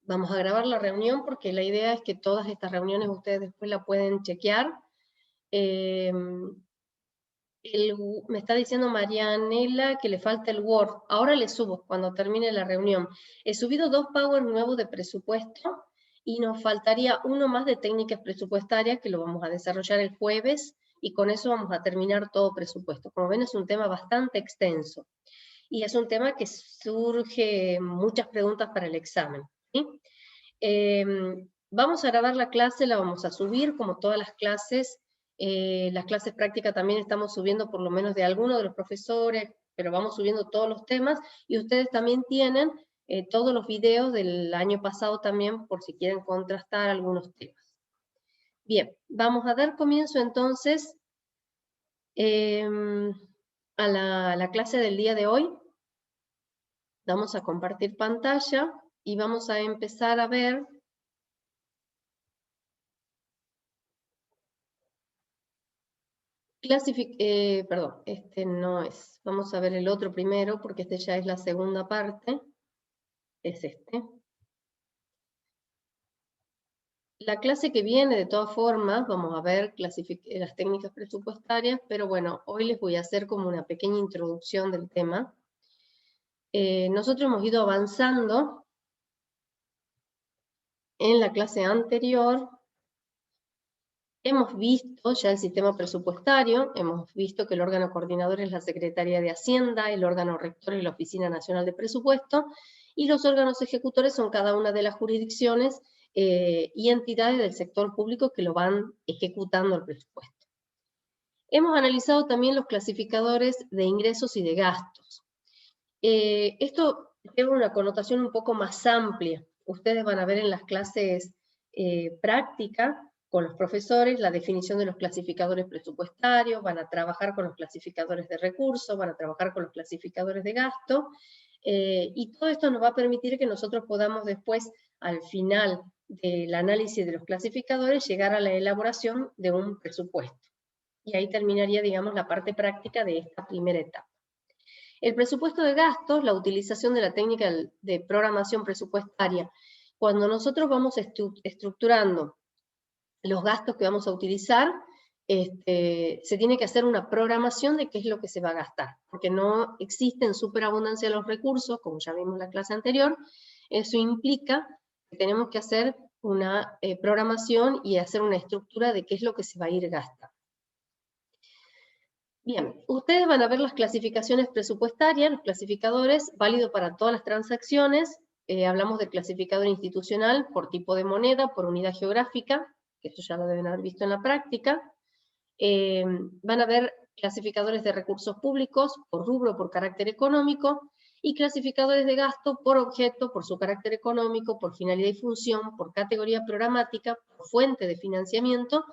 Vamos a grabar la reunión porque la idea es que todas estas reuniones ustedes después la pueden chequear. Me está diciendo Marianela que le falta el Word. Ahora le subo cuando termine la reunión. He subido 2 Power nuevos de presupuesto y nos faltaría uno más de técnicas presupuestarias que lo vamos a desarrollar el jueves y con eso vamos a terminar todo presupuesto. Como ven, es un tema bastante extenso y es un tema que surge muchas preguntas para el examen, ¿sí? Vamos a grabar la clase, la vamos a subir como todas las clases prácticas también estamos subiendo por lo menos de algunos de los profesores, pero vamos subiendo todos los temas y ustedes también tienen todos los videos del año pasado también por si quieren contrastar algunos temas. Bien, vamos a dar comienzo entonces a la clase del día de hoy. Vamos a compartir pantalla y vamos a empezar a ver perdón, este no es. Vamos a ver el otro primero, porque este ya es la segunda parte. Es este. La clase que viene, de todas formas, vamos a ver las técnicas presupuestarias, pero bueno, hoy les voy a hacer como una pequeña introducción del tema. Nosotros hemos ido avanzando en la clase anterior. Hemos visto ya el sistema presupuestario, hemos visto que el órgano coordinador es la Secretaría de Hacienda, el órgano rector es la Oficina Nacional de Presupuesto, y los órganos ejecutores son cada una de las jurisdicciones y entidades del sector público que lo van ejecutando el presupuesto. Hemos analizado también los clasificadores de ingresos y de gastos. Esto tiene una connotación un poco más amplia. Ustedes van a ver en las clases prácticas con los profesores la definición de los clasificadores presupuestarios, van a trabajar con los clasificadores de recursos, van a trabajar con los clasificadores de gasto, y todo esto nos va a permitir que nosotros podamos después, al final del análisis de los clasificadores, llegar a la elaboración de un presupuesto. Y ahí terminaría, digamos, la parte práctica de esta primera etapa. El presupuesto de gastos, la utilización de la técnica de programación presupuestaria. Cuando nosotros vamos estructurando los gastos que vamos a utilizar, se tiene que hacer una programación de qué es lo que se va a gastar, porque no existe en superabundancia los recursos, como ya vimos en la clase anterior. Eso implica que tenemos que hacer una programación y hacer una estructura de qué es lo que se va a ir gastando. Bien, ustedes van a ver las clasificaciones presupuestarias, los clasificadores, válido para todas las transacciones. Hablamos del clasificador institucional por tipo de moneda, por unidad geográfica, que esto ya lo deben haber visto en la práctica. Van a ver clasificadores de recursos públicos por rubro, por carácter económico, y clasificadores de gasto por objeto, por su carácter económico, por finalidad y función, por categoría programática, por fuente de financiamiento,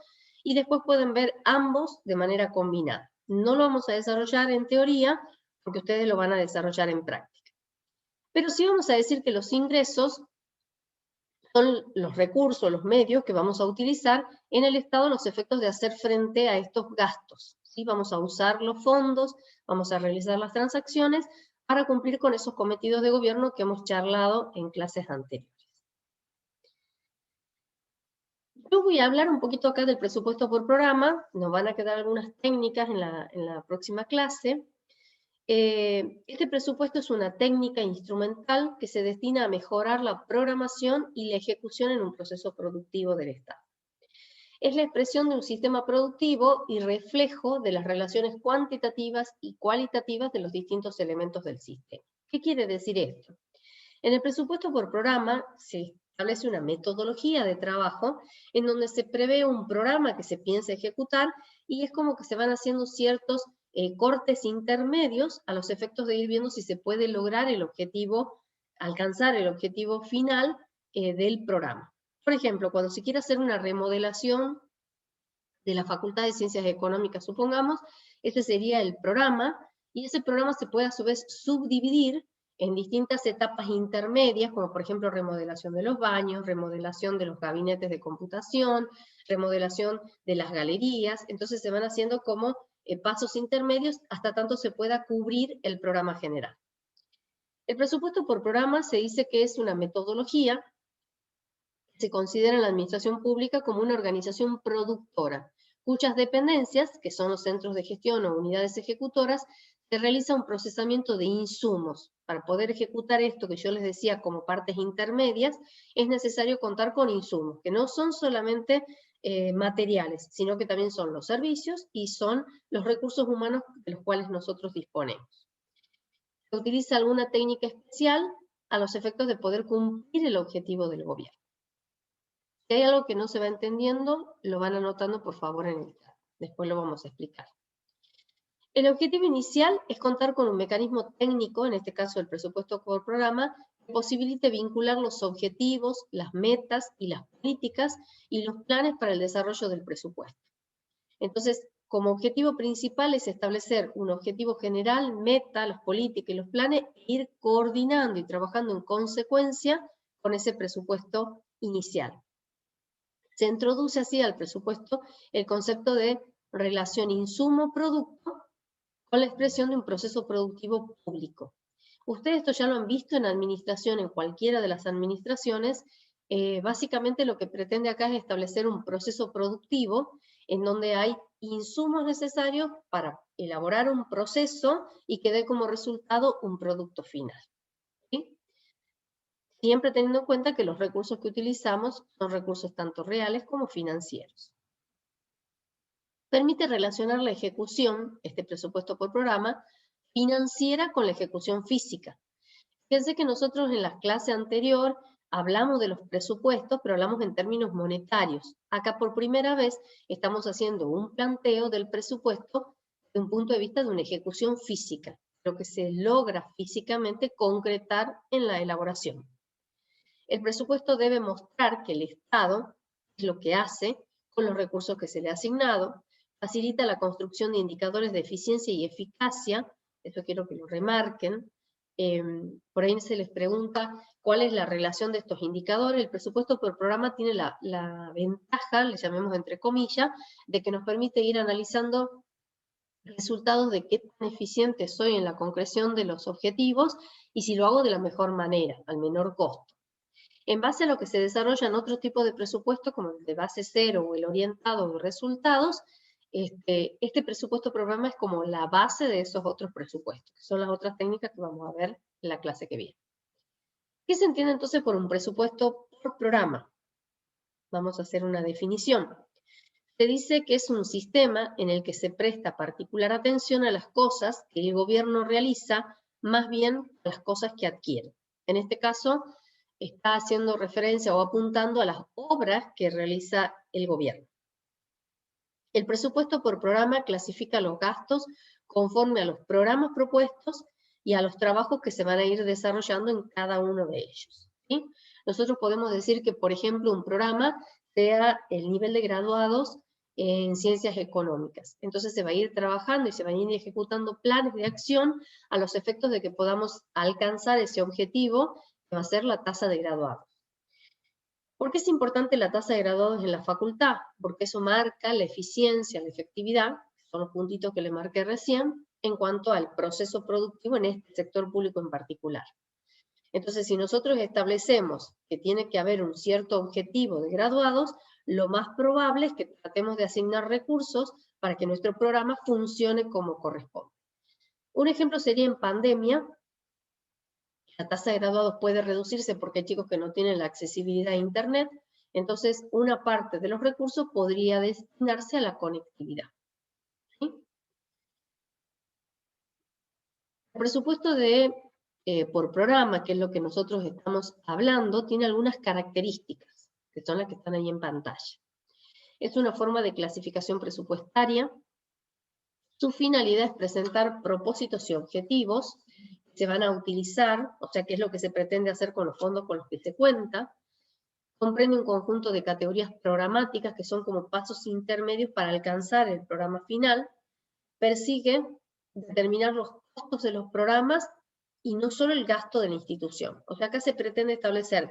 y después pueden ver ambos de manera combinada. No lo vamos a desarrollar en teoría, porque ustedes lo van a desarrollar en práctica. Pero sí vamos a decir que los ingresos son los recursos, los medios que vamos a utilizar en el Estado, los efectos de hacer frente a estos gastos. ¿Sí? Vamos a usar los fondos, vamos a realizar las transacciones para cumplir con esos cometidos de gobierno que hemos charlado en clases anteriores. Yo voy a hablar un poquito acá del presupuesto por programa, nos van a quedar algunas técnicas en la próxima clase. Este presupuesto es una técnica instrumental que se destina a mejorar la programación y la ejecución en un proceso productivo del Estado. Es la expresión de un sistema productivo y reflejo de las relaciones cuantitativas y cualitativas de los distintos elementos del sistema. ¿Qué quiere decir esto? En el presupuesto por programa se establece una metodología de trabajo en donde se prevé un programa que se piensa ejecutar y es como que se van haciendo ciertos cortes intermedios a los efectos de ir viendo si se puede lograr el objetivo, alcanzar el objetivo final del programa. Por ejemplo, cuando se quiere hacer una remodelación de la Facultad de Ciencias Económicas, supongamos, ese sería el programa, y ese programa se puede a su vez subdividir en distintas etapas intermedias, como por ejemplo remodelación de los baños, remodelación de los gabinetes de computación, remodelación de las galerías. Entonces se van haciendo como pasos intermedios hasta tanto se pueda cubrir el programa general. El presupuesto por programa se dice que es una metodología se considera la administración pública como una organización productora, cuyas dependencias, que son los centros de gestión o unidades ejecutoras, se realiza un procesamiento de insumos. Para poder ejecutar esto que yo les decía como partes intermedias, es necesario contar con insumos, que no son solamente materiales, sino que también son los servicios y son los recursos humanos de los cuales nosotros disponemos. Se utiliza alguna técnica especial a los efectos de poder cumplir el objetivo del gobierno. Si hay algo que no se va entendiendo, lo van anotando por favor en el chat. Después lo vamos a explicar. El objetivo inicial es contar con un mecanismo técnico, en este caso el presupuesto por programa, que posibilite vincular los objetivos, las metas y las políticas y los planes para el desarrollo del presupuesto. Entonces, como objetivo principal es establecer un objetivo general, meta, las políticas y los planes, e ir coordinando y trabajando en consecuencia con ese presupuesto inicial. Se introduce así al presupuesto el concepto de relación insumo-producto con la expresión de un proceso productivo público. Ustedes esto ya lo han visto en administración, en cualquiera de las administraciones. Básicamente lo que pretende acá es establecer un proceso productivo en donde hay insumos necesarios para elaborar un proceso y que dé como resultado un producto final. ¿Sí? Siempre teniendo en cuenta que los recursos que utilizamos son recursos tanto reales como financieros. Permite relacionar la ejecución, este presupuesto por programa, financiera con la ejecución física. Fíjense que nosotros en la clase anterior hablamos de los presupuestos, pero hablamos en términos monetarios. Acá por primera vez estamos haciendo un planteo del presupuesto desde un punto de vista de una ejecución física, lo que se logra físicamente concretar en la elaboración. El presupuesto debe mostrar que el Estado es lo que hace con los recursos que se le ha asignado, facilita la construcción de indicadores de eficiencia y eficacia, eso quiero que lo remarquen. Por ahí se les pregunta cuál es la relación de estos indicadores. El presupuesto por programa tiene la ventaja, le llamemos entre comillas, de que nos permite ir analizando resultados de qué tan eficiente soy en la concreción de los objetivos y si lo hago de la mejor manera, al menor costo. En base a lo que se desarrollan otros tipos de presupuestos, como el de base cero o el orientado de resultados, este presupuesto programa es como la base de esos otros presupuestos, que son las otras técnicas que vamos a ver en la clase que viene. ¿Qué se entiende entonces por un presupuesto por programa? Vamos a hacer una definición. Se dice que es un sistema en el que se presta particular atención a las cosas que el gobierno realiza, más bien a las cosas que adquiere. En este caso, está haciendo referencia o apuntando a las obras que realiza el gobierno. El presupuesto por programa clasifica los gastos conforme a los programas propuestos y a los trabajos que se van a ir desarrollando en cada uno de ellos. ¿Sí? Nosotros podemos decir que, por ejemplo, un programa sea el nivel de graduados en ciencias económicas. Entonces se va a ir trabajando y se van a ir ejecutando planes de acción a los efectos de que podamos alcanzar ese objetivo que va a ser la tasa de graduados. ¿Por qué es importante la tasa de graduados en la facultad? Porque eso marca la eficiencia, la efectividad, que son los puntitos que le marqué recién, en cuanto al proceso productivo en este sector público en particular. Entonces, si nosotros establecemos que tiene que haber un cierto objetivo de graduados, lo más probable es que tratemos de asignar recursos para que nuestro programa funcione como corresponde. Un ejemplo sería en pandemia. La tasa de graduados puede reducirse porque hay chicos que no tienen la accesibilidad a Internet, entonces una parte de los recursos podría destinarse a la conectividad. ¿Sí? El presupuesto por programa, que es lo que nosotros estamos hablando, tiene algunas características, que son las que están ahí en pantalla. Es una forma de clasificación presupuestaria. Su finalidad es presentar propósitos y objetivos que se van a utilizar, o sea, qué es lo que se pretende hacer con los fondos con los que se cuenta. Comprende un conjunto de categorías programáticas que son como pasos intermedios para alcanzar el programa final. Persigue determinar los costos de los programas y no solo el gasto de la institución. O sea, acá se pretende establecer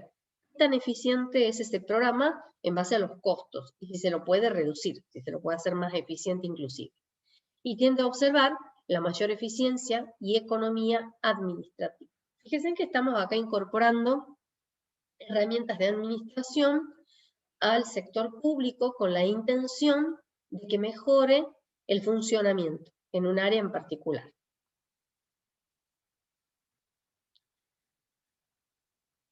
qué tan eficiente es ese programa en base a los costos y si se lo puede reducir, si se lo puede hacer más eficiente inclusive. Y tiende a observar la mayor eficiencia y economía administrativa. Fíjense que estamos acá incorporando herramientas de administración al sector público con la intención de que mejore el funcionamiento en un área en particular.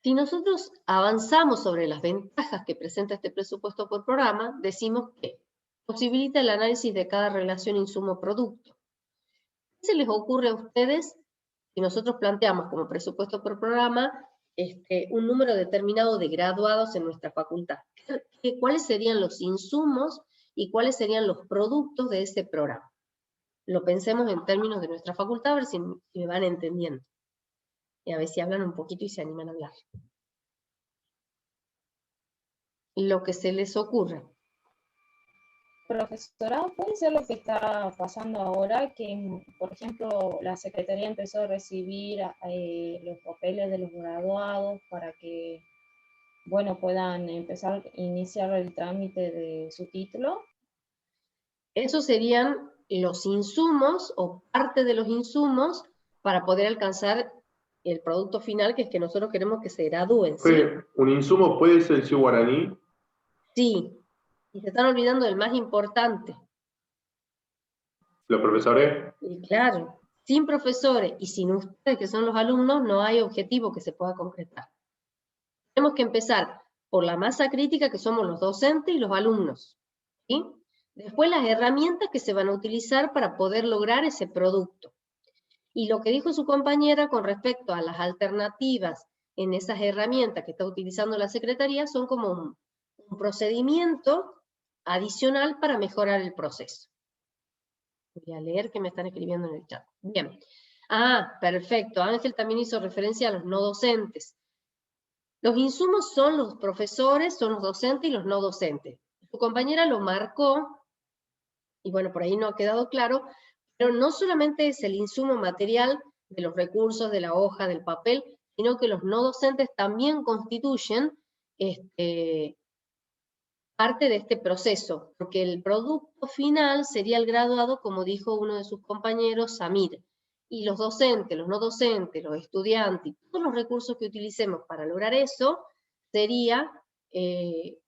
Si nosotros avanzamos sobre las ventajas que presenta este presupuesto por programa, decimos que posibilita el análisis de cada relación insumo-producto. ¿Qué se les ocurre a ustedes si nosotros planteamos como presupuesto por programa un número determinado de graduados en nuestra facultad? ¿Cuáles serían los insumos y cuáles serían los productos de ese programa? Lo pensemos en términos de nuestra facultad, a ver si me van entendiendo. Y a ver si hablan un poquito y se animan a hablar. Lo que se les ocurra. Profesora, puede ser lo que está pasando ahora, que por ejemplo la Secretaría empezó a recibir los papeles de los graduados para que, bueno, puedan empezar a iniciar el trámite de su título. Esos serían los insumos o parte de los insumos para poder alcanzar el producto final, que es que nosotros queremos que se gradúen. ¿Sí? ¿Un insumo puede ser el ciu guaraní? Sí, y se están olvidando del más importante. ¿Los profesores? Y claro, sin profesores y sin ustedes, que son los alumnos, no hay objetivo que se pueda concretar. Tenemos que empezar por la masa crítica, que somos los docentes y los alumnos. ¿Sí? Después las herramientas que se van a utilizar para poder lograr ese producto. Y lo que dijo su compañera con respecto a las alternativas en esas herramientas que está utilizando la Secretaría son como un procedimiento adicional para mejorar el proceso. Voy a leer que me están escribiendo en el chat. Bien. Ah, perfecto. Ángel también hizo referencia a los no docentes. Los insumos son los profesores, son los docentes y los no docentes. Su compañera lo marcó, y bueno, por ahí no ha quedado claro, pero no solamente es el insumo material de los recursos, de la hoja, del papel, sino que los no docentes también constituyen parte de este proceso, porque el producto final sería el graduado, como dijo uno de sus compañeros, Samir. Y los docentes, los no docentes, los estudiantes, todos los recursos que utilicemos para lograr eso, serían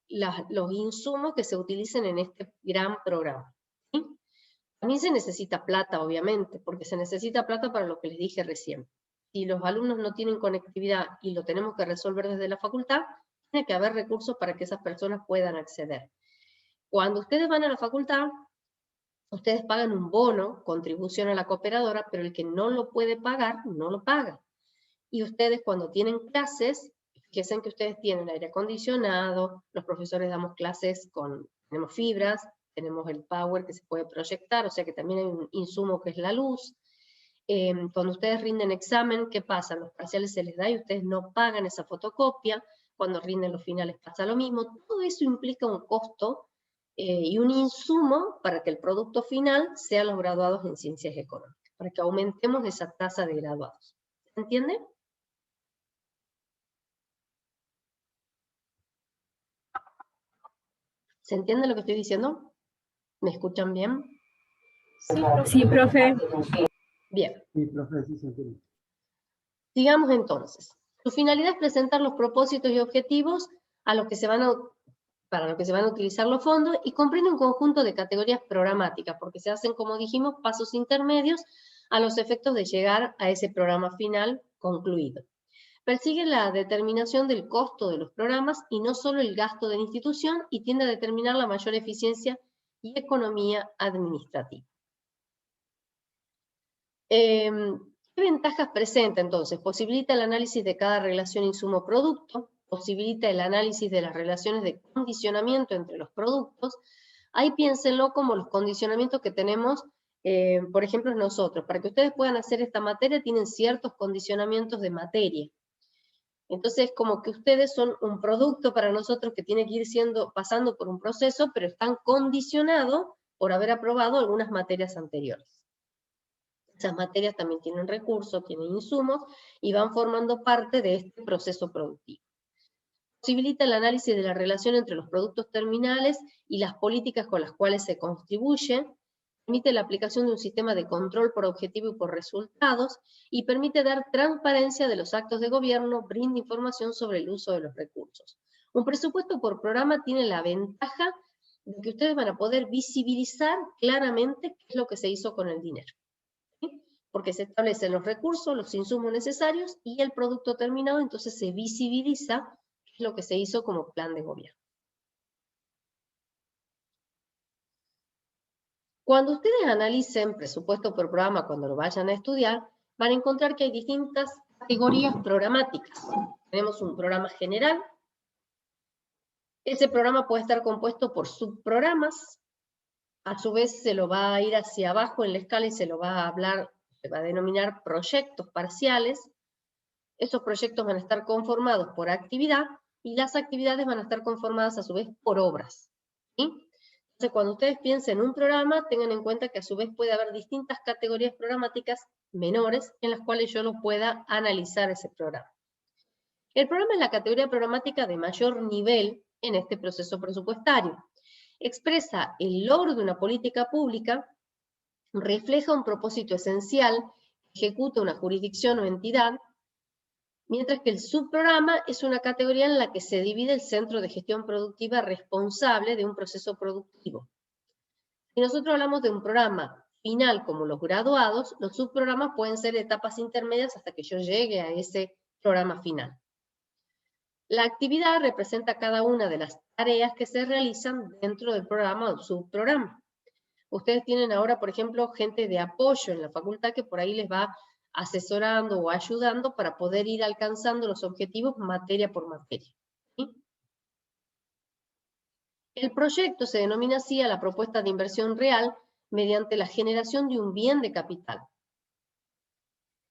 los insumos que se utilicen en este gran programa. ¿Sí? También se necesita plata, obviamente, porque se necesita plata para lo que les dije recién. Si los alumnos no tienen conectividad y lo tenemos que resolver desde la facultad, tiene que haber recursos para que esas personas puedan acceder. Cuando ustedes van a la facultad, ustedes pagan un bono, contribución a la cooperadora, pero el que no lo puede pagar, no lo paga. Y ustedes cuando tienen clases, fíjense que ustedes tienen aire acondicionado, los profesores damos clases tenemos fibras, tenemos el power que se puede proyectar, o sea que también hay un insumo que es la luz. Cuando ustedes rinden examen, ¿qué pasa? Los parciales se les da y ustedes no pagan esa fotocopia. Cuando rinden los finales pasa lo mismo. Todo eso implica un costo y un insumo para que el producto final sean los graduados en ciencias económicas, para que aumentemos esa tasa de graduados. ¿Se entiende? ¿Se entiende lo que estoy diciendo? ¿Me escuchan bien? Sí, profe. Bien. Sí, profe, sí se entiende. Sigamos entonces. Su finalidad es presentar los propósitos y objetivos para lo que se van a utilizar los fondos y comprende un conjunto de categorías programáticas, porque se hacen, como dijimos, pasos intermedios a los efectos de llegar a ese programa final concluido. Persigue la determinación del costo de los programas y no solo el gasto de la institución, y tiende a determinar la mayor eficiencia y economía administrativa. ¿Qué ventajas presenta entonces? Posibilita el análisis de cada relación insumo-producto, posibilita el análisis de las relaciones de condicionamiento entre los productos. Ahí piénsenlo como los condicionamientos que tenemos, por ejemplo, nosotros. Para que ustedes puedan hacer esta materia, tienen ciertos condicionamientos de materia. Entonces, como que ustedes son un producto para nosotros que tiene que ir pasando por un proceso, pero están condicionados por haber aprobado algunas materias anteriores. Esas materias también tienen recursos, tienen insumos, y van formando parte de este proceso productivo. Posibilita el análisis de la relación entre los productos terminales y las políticas con las cuales se contribuye, permite la aplicación de un sistema de control por objetivo y por resultados, y permite dar transparencia de los actos de gobierno, brinda información sobre el uso de los recursos. Un presupuesto por programa tiene la ventaja de que ustedes van a poder visibilizar claramente qué es lo que se hizo con el dinero. ¿Sí? Porque se establecen los recursos, los insumos necesarios y el producto terminado, entonces se visibiliza qué es lo que se hizo como plan de gobierno. Cuando ustedes analicen presupuesto por programa, cuando lo vayan a estudiar, van a encontrar que hay distintas categorías programáticas. Tenemos un programa general. Ese programa puede estar compuesto por subprogramas. A su vez se lo va a ir hacia abajo en la escala y se lo va a hablar, se va a denominar proyectos parciales. Esos proyectos van a estar conformados por actividad y las actividades van a estar conformadas a su vez por obras. ¿Sí? Entonces, cuando ustedes piensen en un programa, tengan en cuenta que a su vez puede haber distintas categorías programáticas menores en las cuales yo no pueda analizar ese programa. El programa es la categoría programática de mayor nivel en este proceso presupuestario. Expresa el logro de una política pública, refleja un propósito esencial, ejecuta una jurisdicción o entidad, mientras que el subprograma es una categoría en la que se divide el centro de gestión productiva responsable de un proceso productivo. Si nosotros hablamos de un programa final como los graduados, los subprogramas pueden ser etapas intermedias hasta que yo llegue a ese programa final. La actividad representa cada una de las tareas que se realizan dentro del programa o subprograma. Ustedes tienen ahora, por ejemplo, gente de apoyo en la facultad que por ahí les va asesorando o ayudando para poder ir alcanzando los objetivos materia por materia. ¿Sí? El proyecto se denomina así a la propuesta de inversión real mediante la generación de un bien de capital.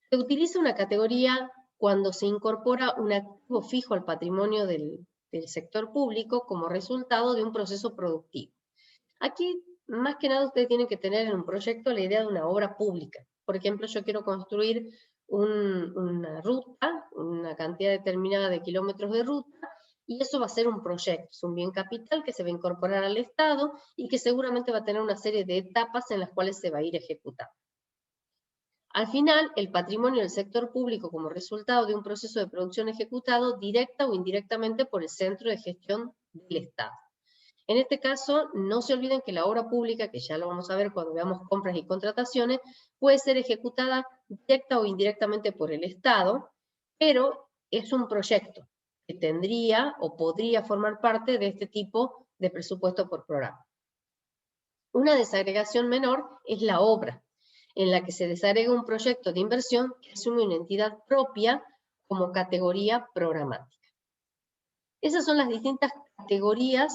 Se utiliza una categoría cuando se incorpora un activo fijo al patrimonio del sector público como resultado de un proceso productivo. Aquí, más que nada, ustedes tienen que tener en un proyecto la idea de una obra pública. Por ejemplo, yo quiero construir una ruta, una cantidad determinada de kilómetros de ruta, y eso va a ser un proyecto, es un bien capital que se va a incorporar al Estado y que seguramente va a tener una serie de etapas en las cuales se va a ir ejecutando. Al final, el patrimonio del sector público como resultado de un proceso de producción ejecutado directa o indirectamente por el centro de gestión del Estado. En este caso, no se olviden que la obra pública, que ya lo vamos a ver cuando veamos compras y contrataciones, puede ser ejecutada directa o indirectamente por el Estado, pero es un proyecto que tendría o podría formar parte de este tipo de presupuesto por programa. Una desagregación menor es la obra, en la que se desagrega un proyecto de inversión que asume una entidad propia como categoría programática. Esas son las distintas categorías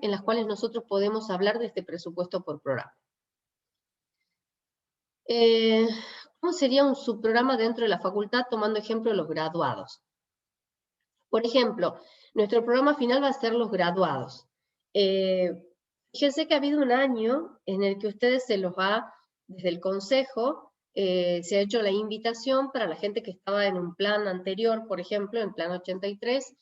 en las cuales nosotros podemos hablar de este presupuesto por programa. ¿Cómo sería un subprograma dentro de la facultad tomando ejemplo los graduados? Por ejemplo, nuestro programa final va a ser los graduados. Fíjense que ha habido un año en el que ustedes se los va, desde el consejo, se ha hecho la invitación para la gente que estaba en un plan anterior, por ejemplo, en plan 83,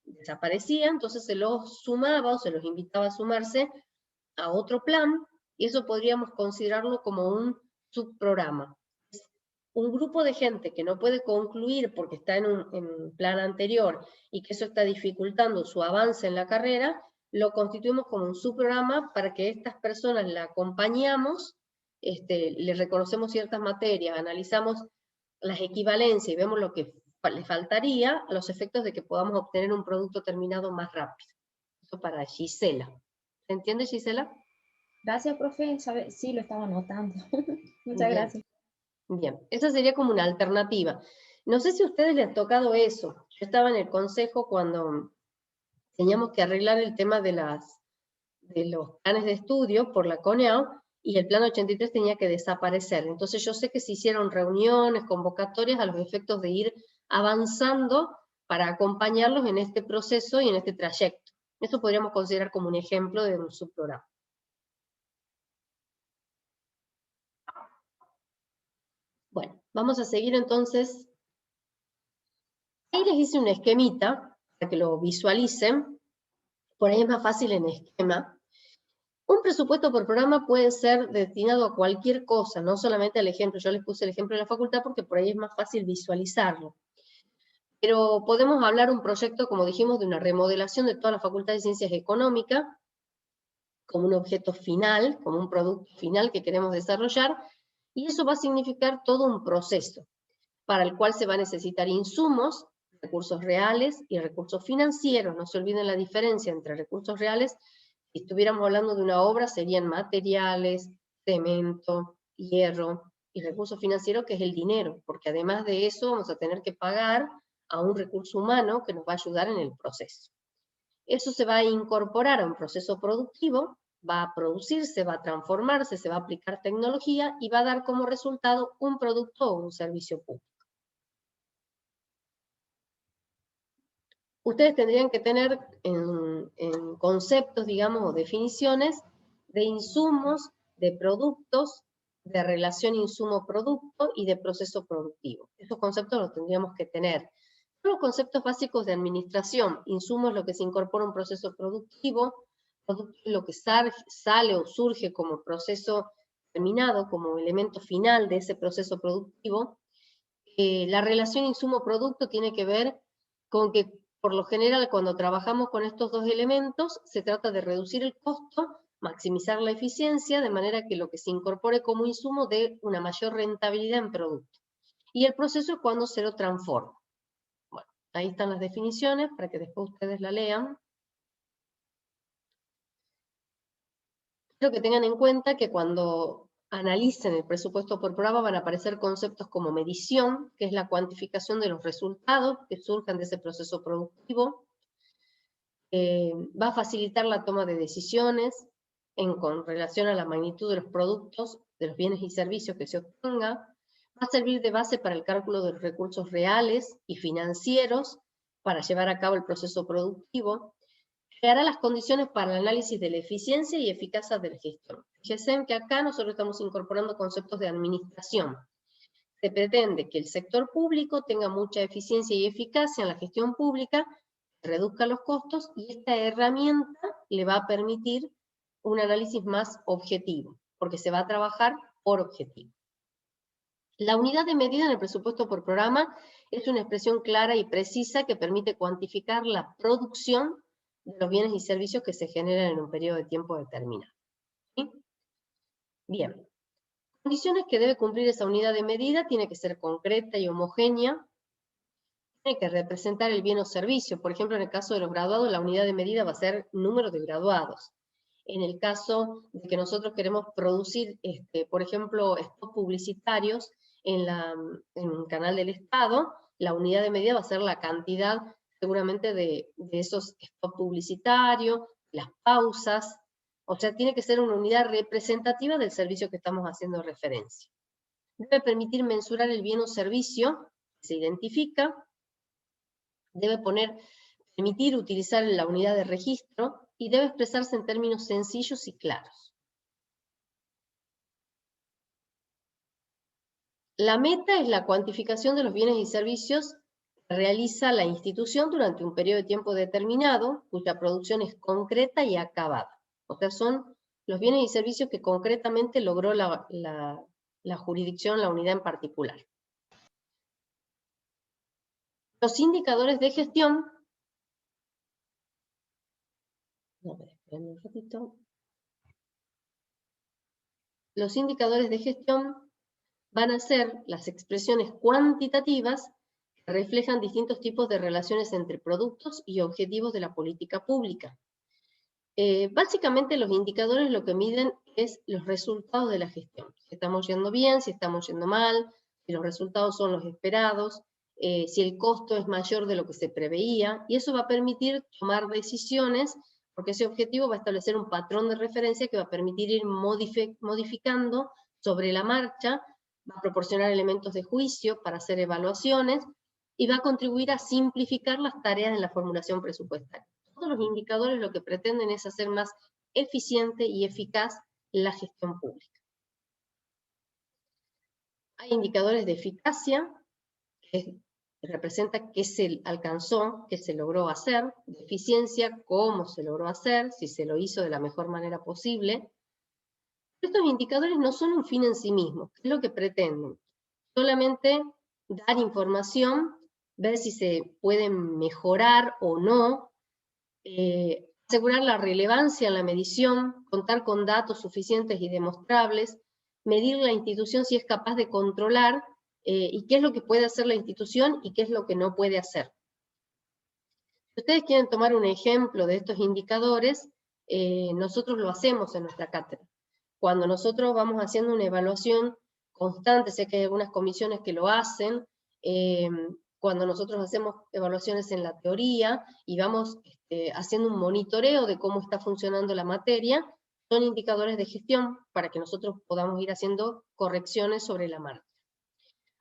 desaparecía, entonces se los sumaba o se los invitaba a sumarse a otro plan, y eso podríamos considerarlo como un subprograma. Un grupo de gente que no puede concluir porque está en un plan anterior y que eso está dificultando su avance en la carrera, lo constituimos como un subprograma para que estas personas la acompañamos, le reconocemos ciertas materias, analizamos las equivalencias y vemos lo que le faltaría a los efectos de que podamos obtener un producto terminado más rápido. Eso para Gisela. ¿Se entiende, Gisela? Gracias, profe. Sí, lo estaba anotando. Muchas Bien. gracias. Bien, esa sería como una alternativa. No sé si a ustedes les ha tocado eso. Yo estaba en el consejo cuando teníamos que arreglar el tema de los planes de estudio por la CONEAU, y el plan 83 tenía que desaparecer. Entonces yo sé que se hicieron reuniones, convocatorias a los efectos de ir avanzando para acompañarlos en este proceso y en este trayecto. Eso podríamos considerar como un ejemplo de un subprograma. Bueno, vamos a seguir entonces. Ahí les hice un esquemita para que lo visualicen. Por ahí es más fácil en esquema. Un presupuesto por programa puede ser destinado a cualquier cosa, no solamente al ejemplo. Yo les puse el ejemplo de la facultad porque por ahí es más fácil visualizarlo. Pero podemos hablar un proyecto, como dijimos, de una remodelación de toda la Facultad de Ciencias Económicas, como un objeto final, como un producto final que queremos desarrollar, y eso va a significar todo un proceso, para el cual se va a necesitar insumos, recursos reales y recursos financieros. No se olviden la diferencia entre recursos reales. Si estuviéramos hablando de una obra, serían materiales, cemento, hierro, y recursos financieros, que es el dinero, porque además de eso vamos a tener que pagar a un recurso humano que nos va a ayudar en el proceso. Eso se va a incorporar a un proceso productivo, va a producirse, va a transformarse, se va a aplicar tecnología y va a dar como resultado un producto o un servicio público. Ustedes tendrían que tener en conceptos, digamos, o definiciones de insumos, de productos, de relación insumo-producto y de proceso productivo. Esos conceptos los tendríamos que tener. Son los conceptos básicos de administración. Insumo es lo que se incorpora a un proceso productivo, producto es lo que sale o surge como proceso terminado, como elemento final de ese proceso productivo. La relación insumo-producto tiene que ver con que, por lo general, cuando trabajamos con estos dos elementos, se trata de reducir el costo, maximizar la eficiencia, de manera que lo que se incorpore como insumo dé una mayor rentabilidad en producto. Y el proceso es cuando se lo transforma. Bueno, ahí están las definiciones para que después ustedes la lean. Quiero que tengan en cuenta que cuando analicen el presupuesto por programa van a aparecer conceptos como medición, que es la cuantificación de los resultados que surjan de ese proceso productivo. Va a facilitar la toma de decisiones con relación a la magnitud de los productos, de los bienes y servicios que se obtenga. Va a servir de base para el cálculo de los recursos reales y financieros para llevar a cabo el proceso productivo. Creará las condiciones para el análisis de la eficiencia y eficacia de la gestión. Fíjense que acá nosotros estamos incorporando conceptos de administración. Se pretende que el sector público tenga mucha eficiencia y eficacia en la gestión pública, reduzca los costos, y esta herramienta le va a permitir un análisis más objetivo, porque se va a trabajar por objetivo. La unidad de medida en el presupuesto por programa es una expresión clara y precisa que permite cuantificar la producción de los bienes y servicios que se generan en un periodo de tiempo determinado. ¿Sí? Bien. Condiciones que debe cumplir esa unidad de medida: tiene que ser concreta y homogénea, tiene que representar el bien o servicio. Por ejemplo, en el caso de los graduados, la unidad de medida va a ser número de graduados. En el caso de que nosotros queremos producir, por ejemplo, spots publicitarios en un canal del Estado, la unidad de medida va a ser la cantidad seguramente de esos spots publicitarios, las pausas. O sea, tiene que ser una unidad representativa del servicio que estamos haciendo referencia. Debe permitir mensurar el bien o servicio que se identifica. Debe permitir utilizar la unidad de registro y debe expresarse en términos sencillos y claros. La meta es la cuantificación de los bienes y servicios que realiza la institución durante un periodo de tiempo determinado, cuya producción es concreta y acabada. O sea, son los bienes y servicios que concretamente logró la jurisdicción, la unidad en particular. Los indicadores de gestión. Un ratito. Los indicadores de gestión van a ser las expresiones cuantitativas que reflejan distintos tipos de relaciones entre productos y objetivos de la política pública. Básicamente los indicadores lo que miden es los resultados de la gestión. Si estamos yendo bien, si estamos yendo mal, si los resultados son los esperados, si el costo es mayor de lo que se preveía, y eso va a permitir tomar decisiones, porque ese objetivo va a establecer un patrón de referencia que va a permitir ir modificando sobre la marcha, va a proporcionar elementos de juicio para hacer evaluaciones, y va a contribuir a simplificar las tareas en la formulación presupuestaria. Todos los indicadores lo que pretenden es hacer más eficiente y eficaz la gestión pública. Hay indicadores de eficacia, que representa qué se alcanzó, qué se logró hacer; de eficiencia, cómo se logró hacer, si se lo hizo de la mejor manera posible. Estos indicadores no son un fin en sí mismos, es lo que pretenden. Solamente dar información ver si se pueden mejorar o no, asegurar la relevancia en la medición, contar con datos suficientes y demostrables, medir la institución si es capaz de controlar y qué es lo que puede hacer la institución y qué es lo que no puede hacer. Si ustedes quieren tomar un ejemplo de estos indicadores, nosotros lo hacemos en nuestra cátedra. Cuando nosotros vamos haciendo una evaluación constante, sé que hay algunas comisiones que lo hacen, cuando nosotros hacemos evaluaciones en la teoría y vamos haciendo un monitoreo de cómo está funcionando la materia, son indicadores de gestión para que nosotros podamos ir haciendo correcciones sobre la marcha.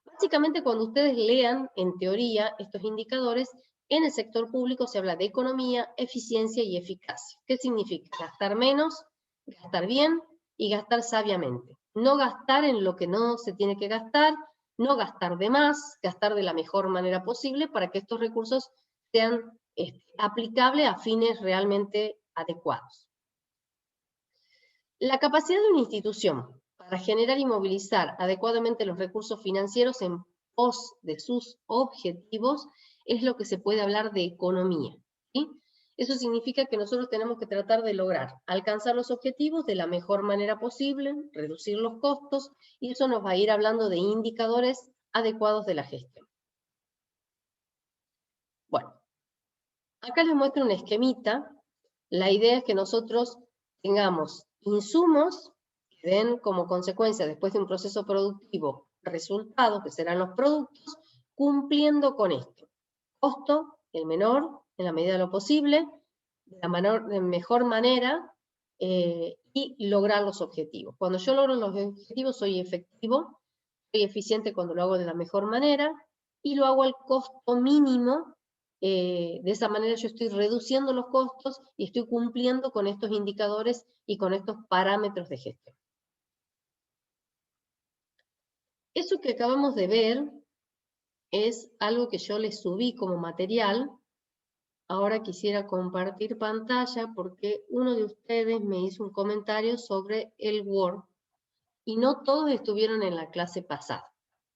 Básicamente, cuando ustedes lean en teoría estos indicadores, en el sector público se habla de economía, eficiencia y eficacia. ¿Qué significa? Gastar menos, gastar bien y gastar sabiamente. No gastar en lo que no se tiene que gastar, no gastar de más, gastar de la mejor manera posible para que estos recursos sean aplicables a fines realmente adecuados. La capacidad de una institución para generar y movilizar adecuadamente los recursos financieros en pos de sus objetivos es lo que se puede hablar de economía, ¿sí? Eso significa que nosotros tenemos que tratar de lograr alcanzar los objetivos de la mejor manera posible, reducir los costos, y eso nos va a ir hablando de indicadores adecuados de la gestión. Bueno, acá les muestro un esquemita. La idea es que nosotros tengamos insumos que den como consecuencia, después de un proceso productivo, resultados, que serán los productos, cumpliendo con esto. Costo, el menor, en la medida de lo posible, de mejor manera, y lograr los objetivos. Cuando yo logro los objetivos, soy efectivo, soy eficiente cuando lo hago de la mejor manera, y lo hago al costo mínimo. De esa manera yo estoy reduciendo los costos y estoy cumpliendo con estos indicadores y con estos parámetros de gestión. Eso que acabamos de ver es algo que yo les subí como material. Ahora quisiera compartir pantalla porque uno de ustedes me hizo un comentario sobre el Word y no todos estuvieron en la clase pasada.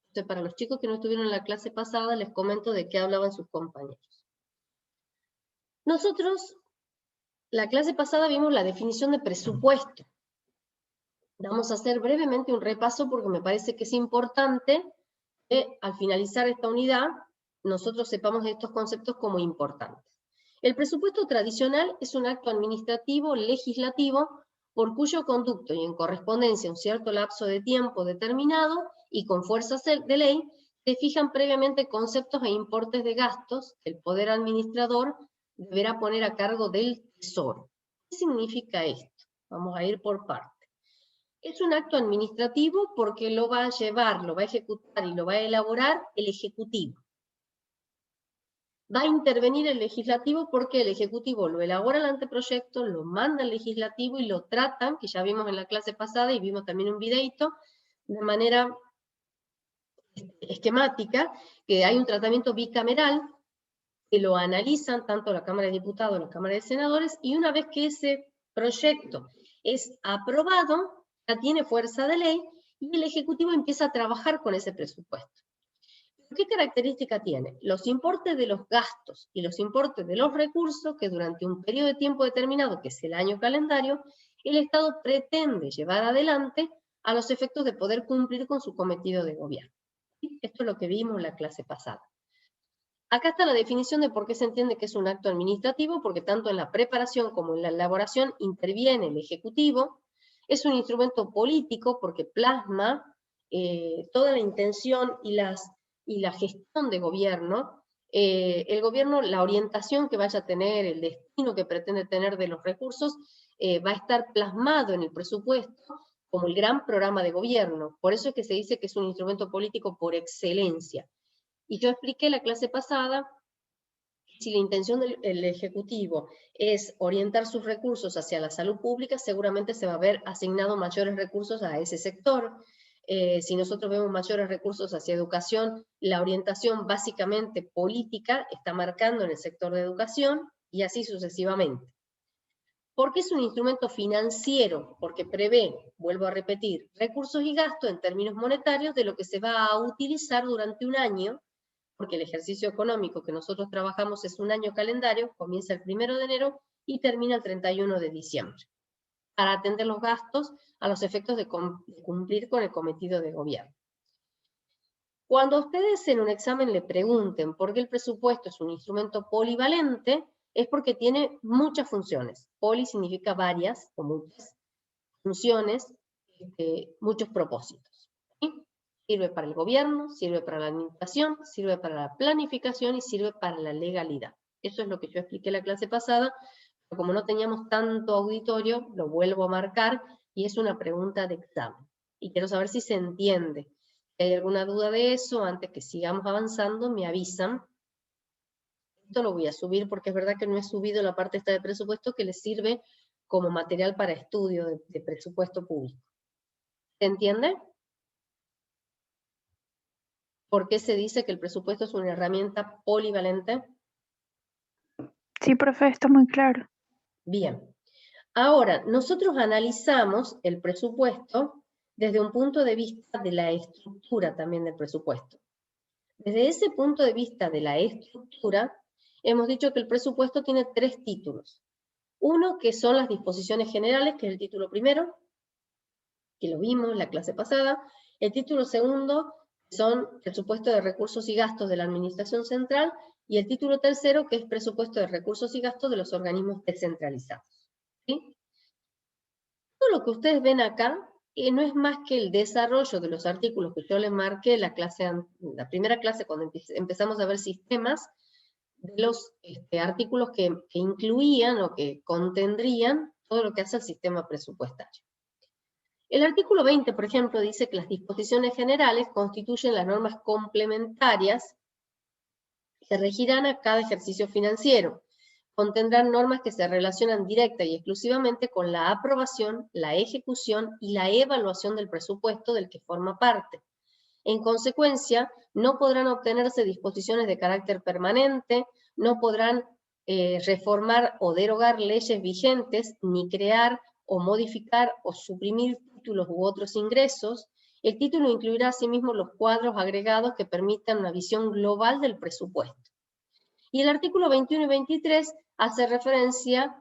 Entonces, para los chicos que no estuvieron en la clase pasada, les comento de qué hablaban sus compañeros. Nosotros, la clase pasada vimos la definición de presupuesto. Vamos a hacer brevemente un repaso porque me parece que es importante que al finalizar esta unidad nosotros sepamos estos conceptos como importantes. El presupuesto tradicional es un acto administrativo legislativo por cuyo conducto y en correspondencia a un cierto lapso de tiempo determinado y con fuerzas de ley se fijan previamente conceptos e importes de gastos que el poder administrador deberá poner a cargo del Tesoro. ¿Qué significa esto? Vamos a ir por partes. Es un acto administrativo porque lo va a llevar, lo va a ejecutar y lo va a elaborar el Ejecutivo. Va a intervenir el Legislativo porque el Ejecutivo lo elabora el anteproyecto, lo manda al Legislativo y lo tratan, que ya vimos en la clase pasada y vimos también un videito, de manera esquemática, que hay un tratamiento bicameral, que lo analizan tanto la Cámara de Diputados como la Cámara de Senadores, y una vez que ese proyecto es aprobado, ya tiene fuerza de ley, y el Ejecutivo empieza a trabajar con ese presupuesto. ¿Qué característica tiene? Los importes de los gastos y los importes de los recursos que durante un periodo de tiempo determinado, que es el año calendario, el Estado pretende llevar adelante a los efectos de poder cumplir con su cometido de gobierno. Esto es lo que vimos en la clase pasada. Acá está la definición de por qué se entiende que es un acto administrativo, porque tanto en la preparación como en la elaboración interviene el Ejecutivo. Es un instrumento político porque plasma toda la intención y la gestión de gobierno. El gobierno, la orientación que vaya a tener, el destino que pretende tener de los recursos, va a estar plasmado en el presupuesto como el gran programa de gobierno. Por eso es que se dice que es un instrumento político por excelencia. Y yo expliqué la clase pasada, si la intención del Ejecutivo es orientar sus recursos hacia la salud pública, seguramente se va a ver asignado mayores recursos a ese sector. Si nosotros vemos mayores recursos hacia educación, la orientación básicamente política está marcando en el sector de educación, y así sucesivamente. ¿Por qué es un instrumento financiero? Porque prevé, vuelvo a repetir, recursos y gastos en términos monetarios de lo que se va a utilizar durante un año porque el ejercicio económico que nosotros trabajamos es un año calendario, comienza el 1 de enero y termina el 31 de diciembre, para atender los gastos a los efectos de cumplir con el cometido de gobierno. Cuando a ustedes en un examen le pregunten por qué el presupuesto es un instrumento polivalente, es porque tiene muchas funciones. Poli significa varias o muchas funciones, muchos propósitos. ¿Sí? Sirve para el gobierno, sirve para la administración, sirve para la planificación y sirve para la legalidad. Eso es lo que yo expliqué la clase pasada, pero como no teníamos tanto auditorio, lo vuelvo a marcar y es una pregunta de examen. Y quiero saber si se entiende. Si hay alguna duda de eso, antes que sigamos avanzando, me avisan. Esto lo voy a subir porque es verdad que no he subido la parte esta de presupuesto que les sirve como material para estudio de presupuesto público. ¿Se entiende? ¿Por qué se dice que el presupuesto es una herramienta polivalente? Sí, profe, está muy claro. Bien. Ahora, nosotros analizamos el presupuesto desde un punto de vista de la estructura también del presupuesto. Desde ese punto de vista de la estructura, hemos dicho que el presupuesto tiene 3 títulos. Uno que son las disposiciones generales, que es el título primero, que lo vimos en la clase pasada. El título segundo son presupuesto de recursos y gastos de la Administración Central, y el título tercero, que es presupuesto de recursos y gastos de los organismos descentralizados. ¿Sí? Todo lo que ustedes ven acá no es más que el desarrollo de los artículos que yo les marqué en la primera clase cuando empezamos a ver sistemas, de los artículos que incluían o que contendrían todo lo que hace el sistema presupuestario. El artículo 20, por ejemplo, dice que las disposiciones generales constituyen las normas complementarias que regirán a cada ejercicio financiero. Contendrán normas que se relacionan directa y exclusivamente con la aprobación, la ejecución y la evaluación del presupuesto del que forma parte. En consecuencia, no podrán obtenerse disposiciones de carácter permanente, no podrán reformar o derogar leyes vigentes, ni crear o modificar o suprimir títulos u otros ingresos. El título incluirá asimismo los cuadros agregados que permitan una visión global del presupuesto. Y el artículo 21 y 23 hace referencia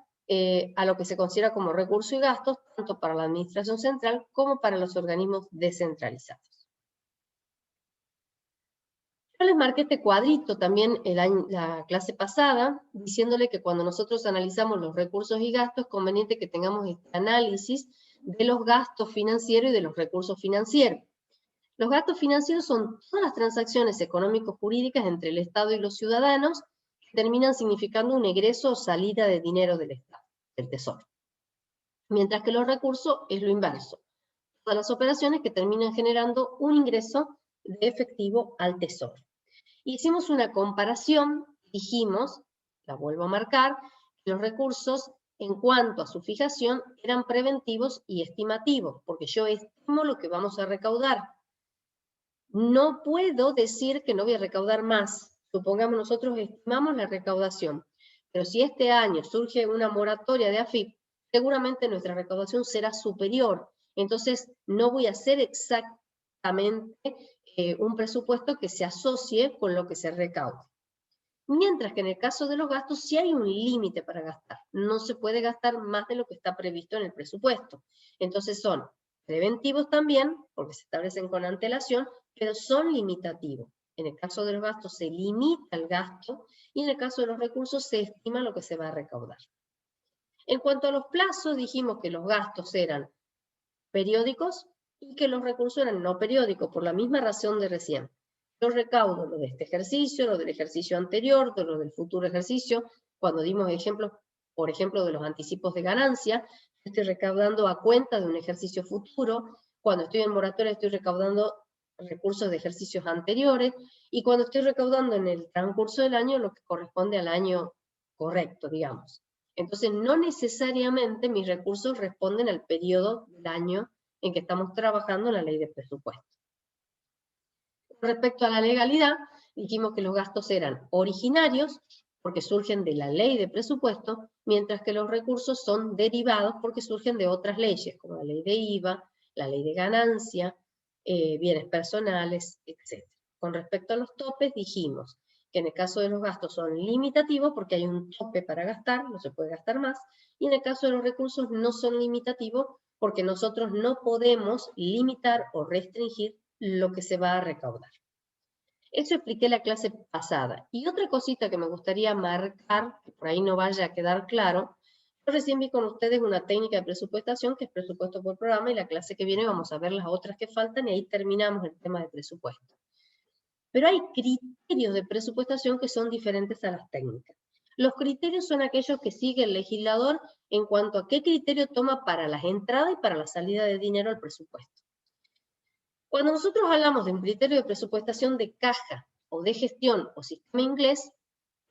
a lo que se considera como recursos y gastos, tanto para la Administración Central como para los organismos descentralizados. Yo les marqué este cuadrito también la clase pasada, diciéndole que cuando nosotros analizamos los recursos y gastos, es conveniente que tengamos este análisis de los gastos financieros y de los recursos financieros. Los gastos financieros son todas las transacciones económico-jurídicas entre el Estado y los ciudadanos que terminan significando un egreso o salida de dinero del Estado, del Tesoro. Mientras que los recursos es lo inverso. Todas las operaciones que terminan generando un ingreso de efectivo al Tesoro. Hicimos una comparación, dijimos, la vuelvo a marcar, que los recursos en cuanto a su fijación eran preventivos y estimativos, porque yo estimo lo que vamos a recaudar. No puedo decir que no voy a recaudar más. Supongamos nosotros estimamos la recaudación, pero si este año surge una moratoria de AFIP, seguramente nuestra recaudación será superior. Entonces no voy a hacer exactamente un presupuesto que se asocie con lo que se recaude. Mientras que en el caso de los gastos sí hay un límite para gastar. No se puede gastar más de lo que está previsto en el presupuesto. Entonces son preventivos también, porque se establecen con antelación, pero son limitativos. En el caso de los gastos se limita el gasto y en el caso de los recursos se estima lo que se va a recaudar. En cuanto a los plazos, dijimos que los gastos eran periódicos y que los recursos eran no periódicos, por la misma razón de recién. Yo recaudo lo de este ejercicio, lo del ejercicio anterior, lo del futuro ejercicio. Cuando dimos ejemplos, por ejemplo, de los anticipos de ganancia, estoy recaudando a cuenta de un ejercicio futuro. Cuando estoy en moratoria estoy recaudando recursos de ejercicios anteriores, y cuando estoy recaudando en el transcurso del año lo que corresponde al año correcto, digamos. Entonces, no necesariamente mis recursos responden al periodo del año en que estamos trabajando en la ley de presupuesto. Respecto a la legalidad, dijimos que los gastos eran originarios, porque surgen de la ley de presupuesto, mientras que los recursos son derivados porque surgen de otras leyes, como la ley de IVA, la ley de ganancia, bienes personales, etc. Con respecto a los topes, dijimos que en el caso de los gastos son limitativos porque hay un tope para gastar, no se puede gastar más, y en el caso de los recursos no son limitativos porque nosotros no podemos limitar o restringir lo que se va a recaudar. Eso expliqué la clase pasada. Y otra cosita que me gustaría marcar, que por ahí no vaya a quedar claro, yo recién vi con ustedes una técnica de presupuestación que es presupuesto por programa, y la clase que viene vamos a ver las otras que faltan y ahí terminamos el tema de presupuesto. Pero hay criterios de presupuestación que son diferentes a las técnicas. Los criterios son aquellos que sigue el legislador en cuanto a qué criterio toma para las entradas y para la salida de dinero al presupuesto. Cuando nosotros hablamos de un criterio de presupuestación de caja o de gestión o sistema inglés,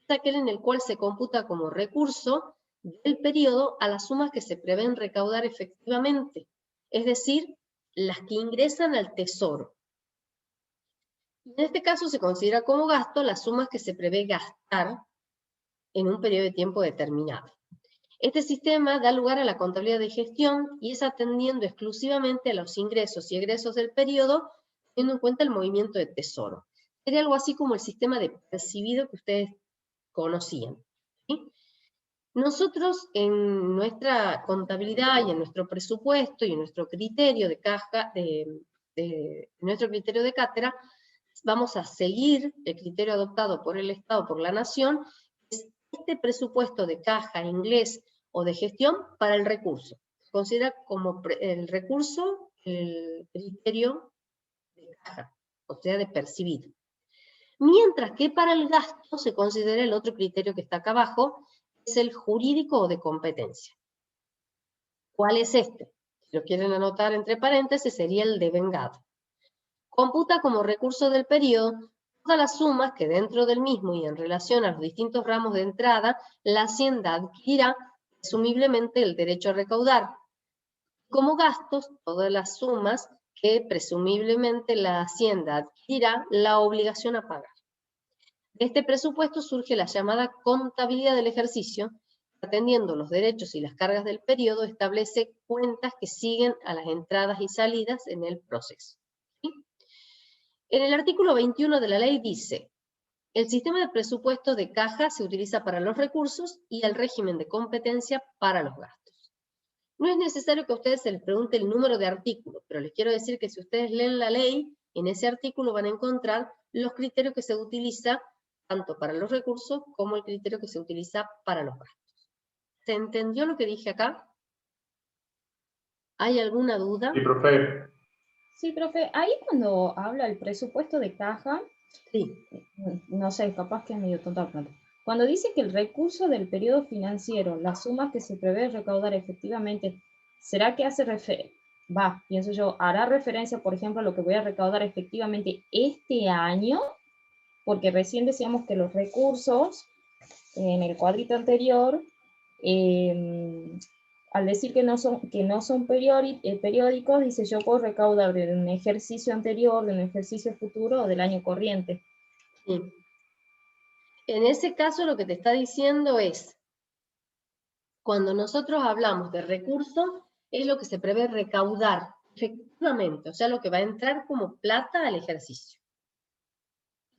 es aquel en el cual se computa como recurso del periodo a las sumas que se prevén recaudar efectivamente, es decir, las que ingresan al tesoro. En este caso se considera como gasto las sumas que se prevé gastar en un periodo de tiempo determinado. Este sistema da lugar a la contabilidad de gestión y es atendiendo exclusivamente a los ingresos y egresos del periodo, teniendo en cuenta el movimiento de tesoro. Sería algo así como el sistema de percibido que ustedes conocían, ¿sí? Nosotros en nuestra contabilidad y en nuestro presupuesto y en nuestro criterio de caja, nuestro criterio de cátedra, vamos a seguir el criterio adoptado por el Estado, por la Nación, es este presupuesto de caja, inglés o de gestión para el recurso. Se considera como el recurso el criterio de caja, o sea, de percibido. Mientras que para el gasto se considera el otro criterio que está acá abajo, es el jurídico o de competencia. ¿Cuál es este? Si lo quieren anotar entre paréntesis, sería el devengado. Computa como recurso del periodo todas las sumas que dentro del mismo y en relación a los distintos ramos de entrada, la Hacienda adquirirá presumiblemente el derecho a recaudar. Como gastos, todas las sumas que presumiblemente la Hacienda adquirirá la obligación a pagar. De este presupuesto surge la llamada contabilidad del ejercicio, atendiendo los derechos y las cargas del periodo, establece cuentas que siguen a las entradas y salidas en el proceso. ¿Sí? En el artículo 21 de la ley dice: el sistema de presupuesto de caja se utiliza para los recursos y el régimen de competencia para los gastos. No es necesario que a ustedes se les pregunte el número de artículos, pero les quiero decir que si ustedes leen la ley, en ese artículo van a encontrar los criterios que se utiliza tanto para los recursos como el criterio que se utiliza para los gastos. ¿Se entendió lo que dije acá? ¿Hay alguna duda? Sí, profe. Sí, profe, ahí cuando habla el presupuesto de caja, Sí. no sé, capaz que es medio tonta la pregunta. Cuando dice que el recurso del periodo financiero, las sumas que se prevé recaudar efectivamente, ¿será que hace pienso yo, hará referencia, por ejemplo, a lo que voy a recaudar efectivamente este año? Porque recién decíamos que los recursos, en el cuadrito anterior, al decir que no son periódicos, dice yo puedo recaudar de un ejercicio anterior, de un ejercicio futuro o del año corriente. Sí. En ese caso lo que te está diciendo es, cuando nosotros hablamos de recursos, es lo que se prevé recaudar efectivamente, o sea, lo que va a entrar como plata al ejercicio.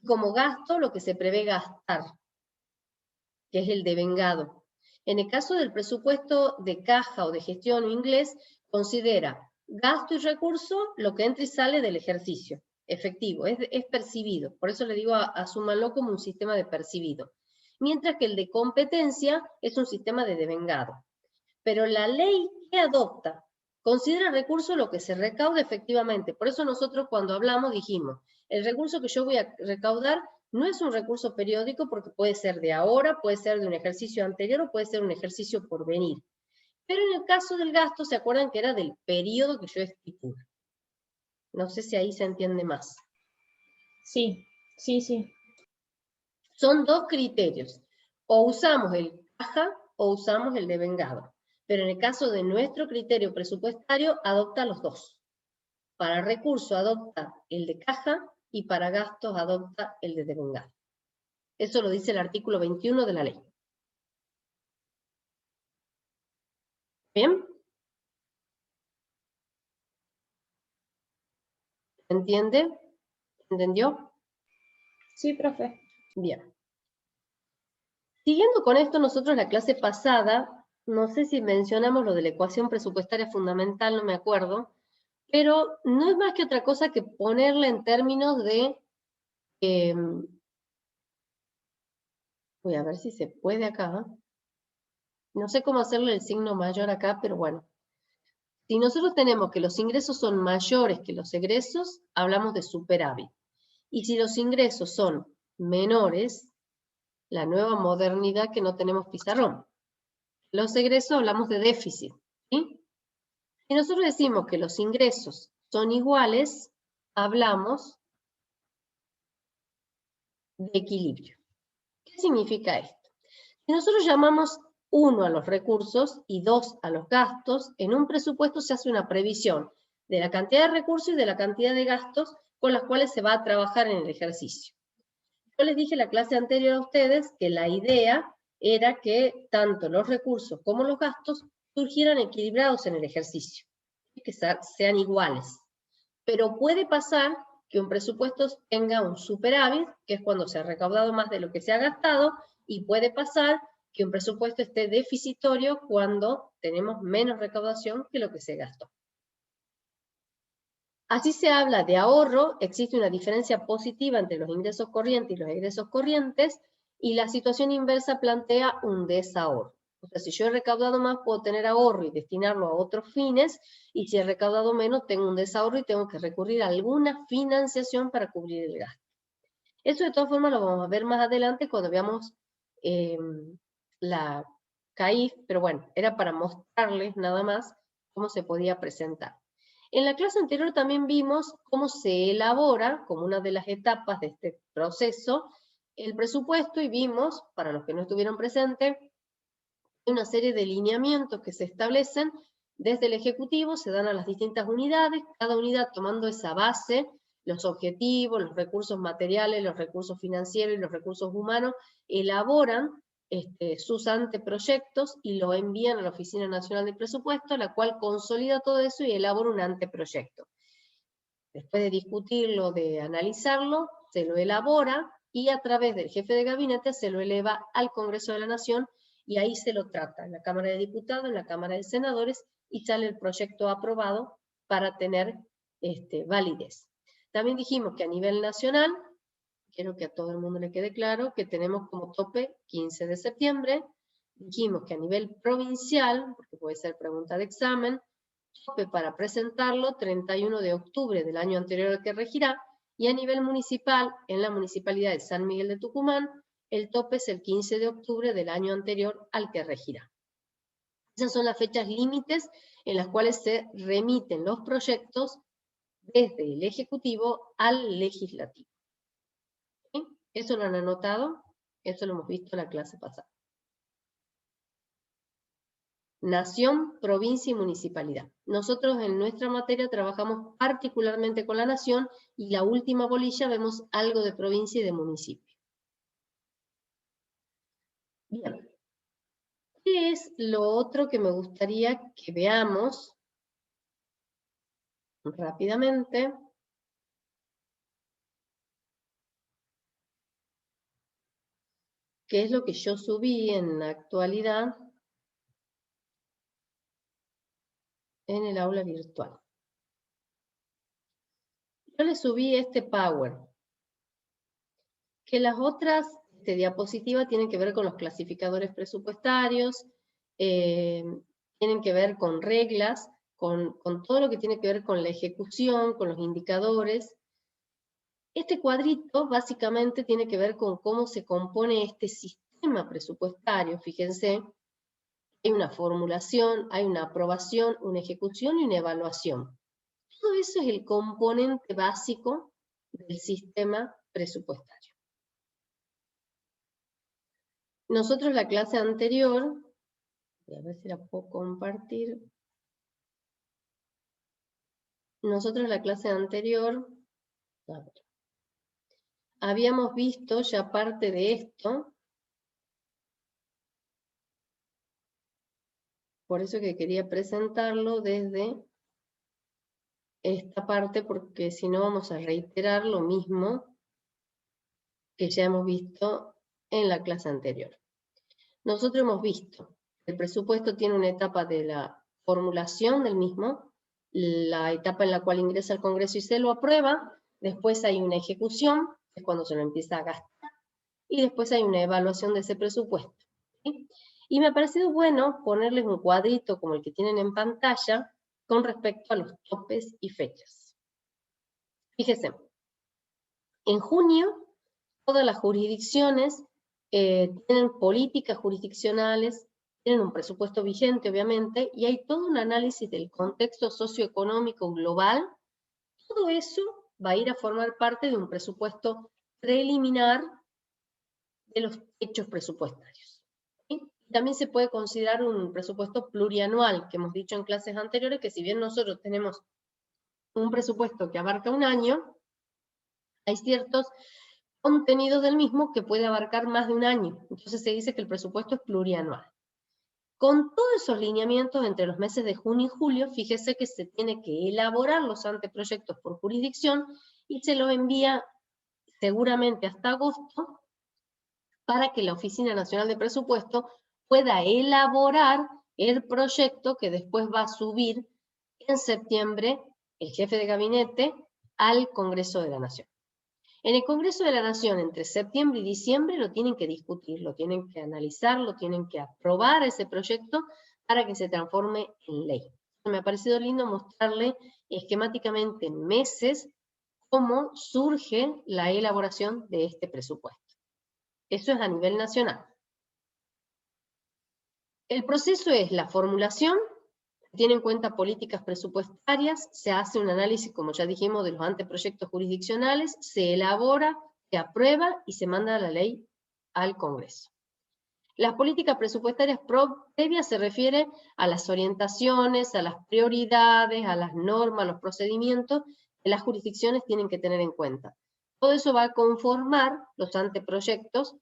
Como gasto, lo que se prevé gastar, que es el devengado. En el caso del presupuesto de caja o de gestión o inglés, considera gasto y recurso lo que entra y sale del ejercicio, efectivo, es percibido. Por eso le digo, asúmanlo como un sistema de percibido. Mientras que el de competencia es un sistema de devengado. Pero la ley que adopta considera recurso lo que se recauda efectivamente. Por eso nosotros cuando hablamos dijimos, el recurso que yo voy a recaudar no es un recurso periódico porque puede ser de ahora, puede ser de un ejercicio anterior o puede ser un ejercicio por venir. Pero en el caso del gasto, ¿se acuerdan que era del periodo que yo estipulo? No sé si ahí se entiende más. Sí, sí, sí. Son dos criterios. O usamos el caja o usamos el devengado. Pero en el caso de nuestro criterio presupuestario, adopta los dos. Para recurso adopta el de caja y para gastos adopta el de devengado. Eso lo dice el artículo 21 de la ley. ¿Bien? ¿Entiende? ¿Entendió? Sí, profe. Bien. Siguiendo con esto, nosotros la clase pasada, no sé si mencionamos lo de la ecuación presupuestaria fundamental, no me acuerdo, pero no es más que otra cosa que ponerla en términos de, voy a ver si se puede acá, no sé cómo hacerle el signo mayor acá, pero bueno. Si nosotros tenemos que los ingresos son mayores que los egresos, hablamos de superávit. Y si los ingresos son menores, la nueva modernidad que no tenemos pizarrón. Los egresos hablamos de déficit, ¿sí? Si nosotros decimos que los ingresos son iguales, hablamos de equilibrio. ¿Qué significa esto? Si nosotros llamamos 1 a los recursos y 2 a los gastos, en un presupuesto se hace una previsión de la cantidad de recursos y de la cantidad de gastos con las cuales se va a trabajar en el ejercicio. Yo les dije en la clase anterior a ustedes que la idea era que tanto los recursos como los gastos surgieran equilibrados en el ejercicio, que sean iguales. Pero puede pasar que un presupuesto tenga un superávit, que es cuando se ha recaudado más de lo que se ha gastado, y puede pasar que un presupuesto esté deficitorio cuando tenemos menos recaudación que lo que se gastó. Así se habla de ahorro, existe una diferencia positiva entre los ingresos corrientes y los egresos corrientes, y la situación inversa plantea un desahorro. O sea, si yo he recaudado más, puedo tener ahorro y destinarlo a otros fines, y si he recaudado menos, tengo un desahorro y tengo que recurrir a alguna financiación para cubrir el gasto. Eso de todas formas lo vamos a ver más adelante cuando veamos la CAIF, pero bueno, era para mostrarles nada más cómo se podía presentar. En la clase anterior también vimos cómo se elabora, como una de las etapas de este proceso, el presupuesto, y vimos, para los que no estuvieron presentes, una serie de lineamientos que se establecen desde el Ejecutivo, se dan a las distintas unidades, cada unidad tomando esa base, los objetivos, los recursos materiales, los recursos financieros y los recursos humanos, elaboran sus anteproyectos y lo envían a la Oficina Nacional de Presupuesto, la cual consolida todo eso y elabora un anteproyecto. Después de discutirlo, de analizarlo, se lo elabora y a través del jefe de gabinete se lo eleva al Congreso de la Nación y ahí se lo trata en la Cámara de Diputados, en la Cámara de Senadores y sale el proyecto aprobado para tener validez. También dijimos que a nivel nacional, quiero que a todo el mundo le quede claro, que tenemos como tope 15 de septiembre, dijimos que a nivel provincial, porque puede ser pregunta de examen, tope para presentarlo 31 de octubre del año anterior al que regirá, y a nivel municipal, en la Municipalidad de San Miguel de Tucumán, el tope es el 15 de octubre del año anterior al que regirá. Esas son las fechas límites en las cuales se remiten los proyectos desde el Ejecutivo al Legislativo. ¿Sí? ¿Eso lo han anotado? Eso lo hemos visto en la clase pasada. Nación, provincia y municipalidad. Nosotros en nuestra materia trabajamos particularmente con la nación y la última bolilla vemos algo de provincia y de municipio. Bien. ¿Qué es lo otro que me gustaría que veamos rápidamente? ¿Qué es lo que yo subí en la actualidad en el aula virtual? Yo le subí este Power, que las otras diapositivas tienen que ver con los clasificadores presupuestarios, tienen que ver con reglas, con todo lo que tiene que ver con la ejecución, con los indicadores. Este cuadrito básicamente tiene que ver con cómo se compone este sistema presupuestario. Fíjense, hay una formulación, hay una aprobación, una ejecución y una evaluación. Todo eso es el componente básico del sistema presupuestario. Nosotros la clase anterior, voy a ver si la puedo compartir. Nosotros la clase anterior, a ver, habíamos visto ya parte de esto, por eso que quería presentarlo desde esta parte, porque si no vamos a reiterar lo mismo que ya hemos visto en la clase anterior. Nosotros hemos visto que el presupuesto tiene una etapa de la formulación del mismo, la etapa en la cual ingresa al Congreso y se lo aprueba, después hay una ejecución, que es cuando se lo empieza a gastar, y después hay una evaluación de ese presupuesto, ¿sí? Y me ha parecido bueno ponerles un cuadrito como el que tienen en pantalla con respecto a los topes y fechas. Fíjense, en junio todas las jurisdicciones tienen políticas jurisdiccionales, tienen un presupuesto vigente, obviamente, y hay todo un análisis del contexto socioeconómico global. Todo eso va a ir a formar parte de un presupuesto preliminar de los hechos presupuestarios, ¿sí? También se puede considerar un presupuesto plurianual, que hemos dicho en clases anteriores, que si bien nosotros tenemos un presupuesto que abarca un año, hay ciertos contenidos del mismo que puede abarcar más de un año. Entonces se dice que el presupuesto es plurianual. Con todos esos lineamientos entre los meses de junio y julio, fíjese que se tiene que elaborar los anteproyectos por jurisdicción y se los envía seguramente hasta agosto para que la Oficina Nacional de Presupuesto pueda elaborar el proyecto que después va a subir en septiembre el jefe de gabinete al Congreso de la Nación. En el Congreso de la Nación, entre septiembre y diciembre, lo tienen que discutir, lo tienen que analizar, lo tienen que aprobar ese proyecto para que se transforme en ley. Me ha parecido lindo mostrarle esquemáticamente en meses cómo surge la elaboración de este presupuesto. Eso es a nivel nacional. El proceso es la formulación, tiene en cuenta políticas presupuestarias, se hace un análisis, como ya dijimos, de los anteproyectos jurisdiccionales, se elabora, se aprueba y se manda a la ley al Congreso. Las políticas presupuestarias previas se refiere a las orientaciones, a las prioridades, a las normas, a los procedimientos que las jurisdicciones tienen que tener en cuenta. Todo eso va a conformar los anteproyectos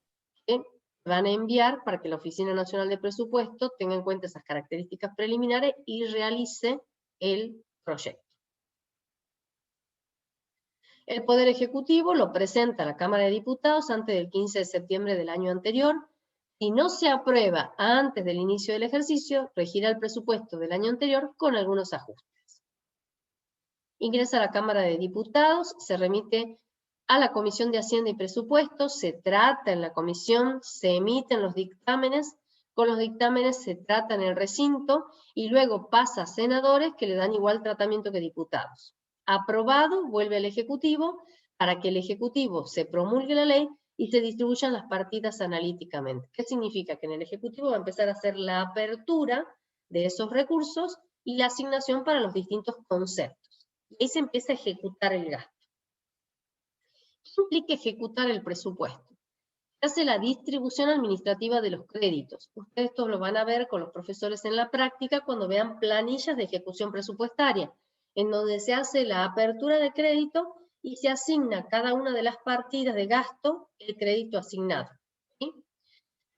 que van a enviar para que la Oficina Nacional de Presupuesto tenga en cuenta esas características preliminares y realice el proyecto. El Poder Ejecutivo lo presenta a la Cámara de Diputados antes del 15 de septiembre del año anterior. Si no se aprueba antes del inicio del ejercicio, regirá el presupuesto del año anterior con algunos ajustes. Ingresa a la Cámara de Diputados, se remite a la Comisión de Hacienda y Presupuestos, se trata en la comisión, se emiten los dictámenes, con los dictámenes se trata en el recinto y luego pasa a senadores que le dan igual tratamiento que diputados. Aprobado, vuelve al Ejecutivo para que el Ejecutivo se promulgue la ley y se distribuyan las partidas analíticamente. ¿Qué significa? Que en el Ejecutivo va a empezar a hacer la apertura de esos recursos y la asignación para los distintos conceptos. Y ahí se empieza a ejecutar el gasto. ¿Qué implica ejecutar el presupuesto? Se hace la distribución administrativa de los créditos. Ustedes esto lo van a ver con los profesores en la práctica cuando vean planillas de ejecución presupuestaria, en donde se hace la apertura de crédito y se asigna a cada una de las partidas de gasto el crédito asignado, ¿sí?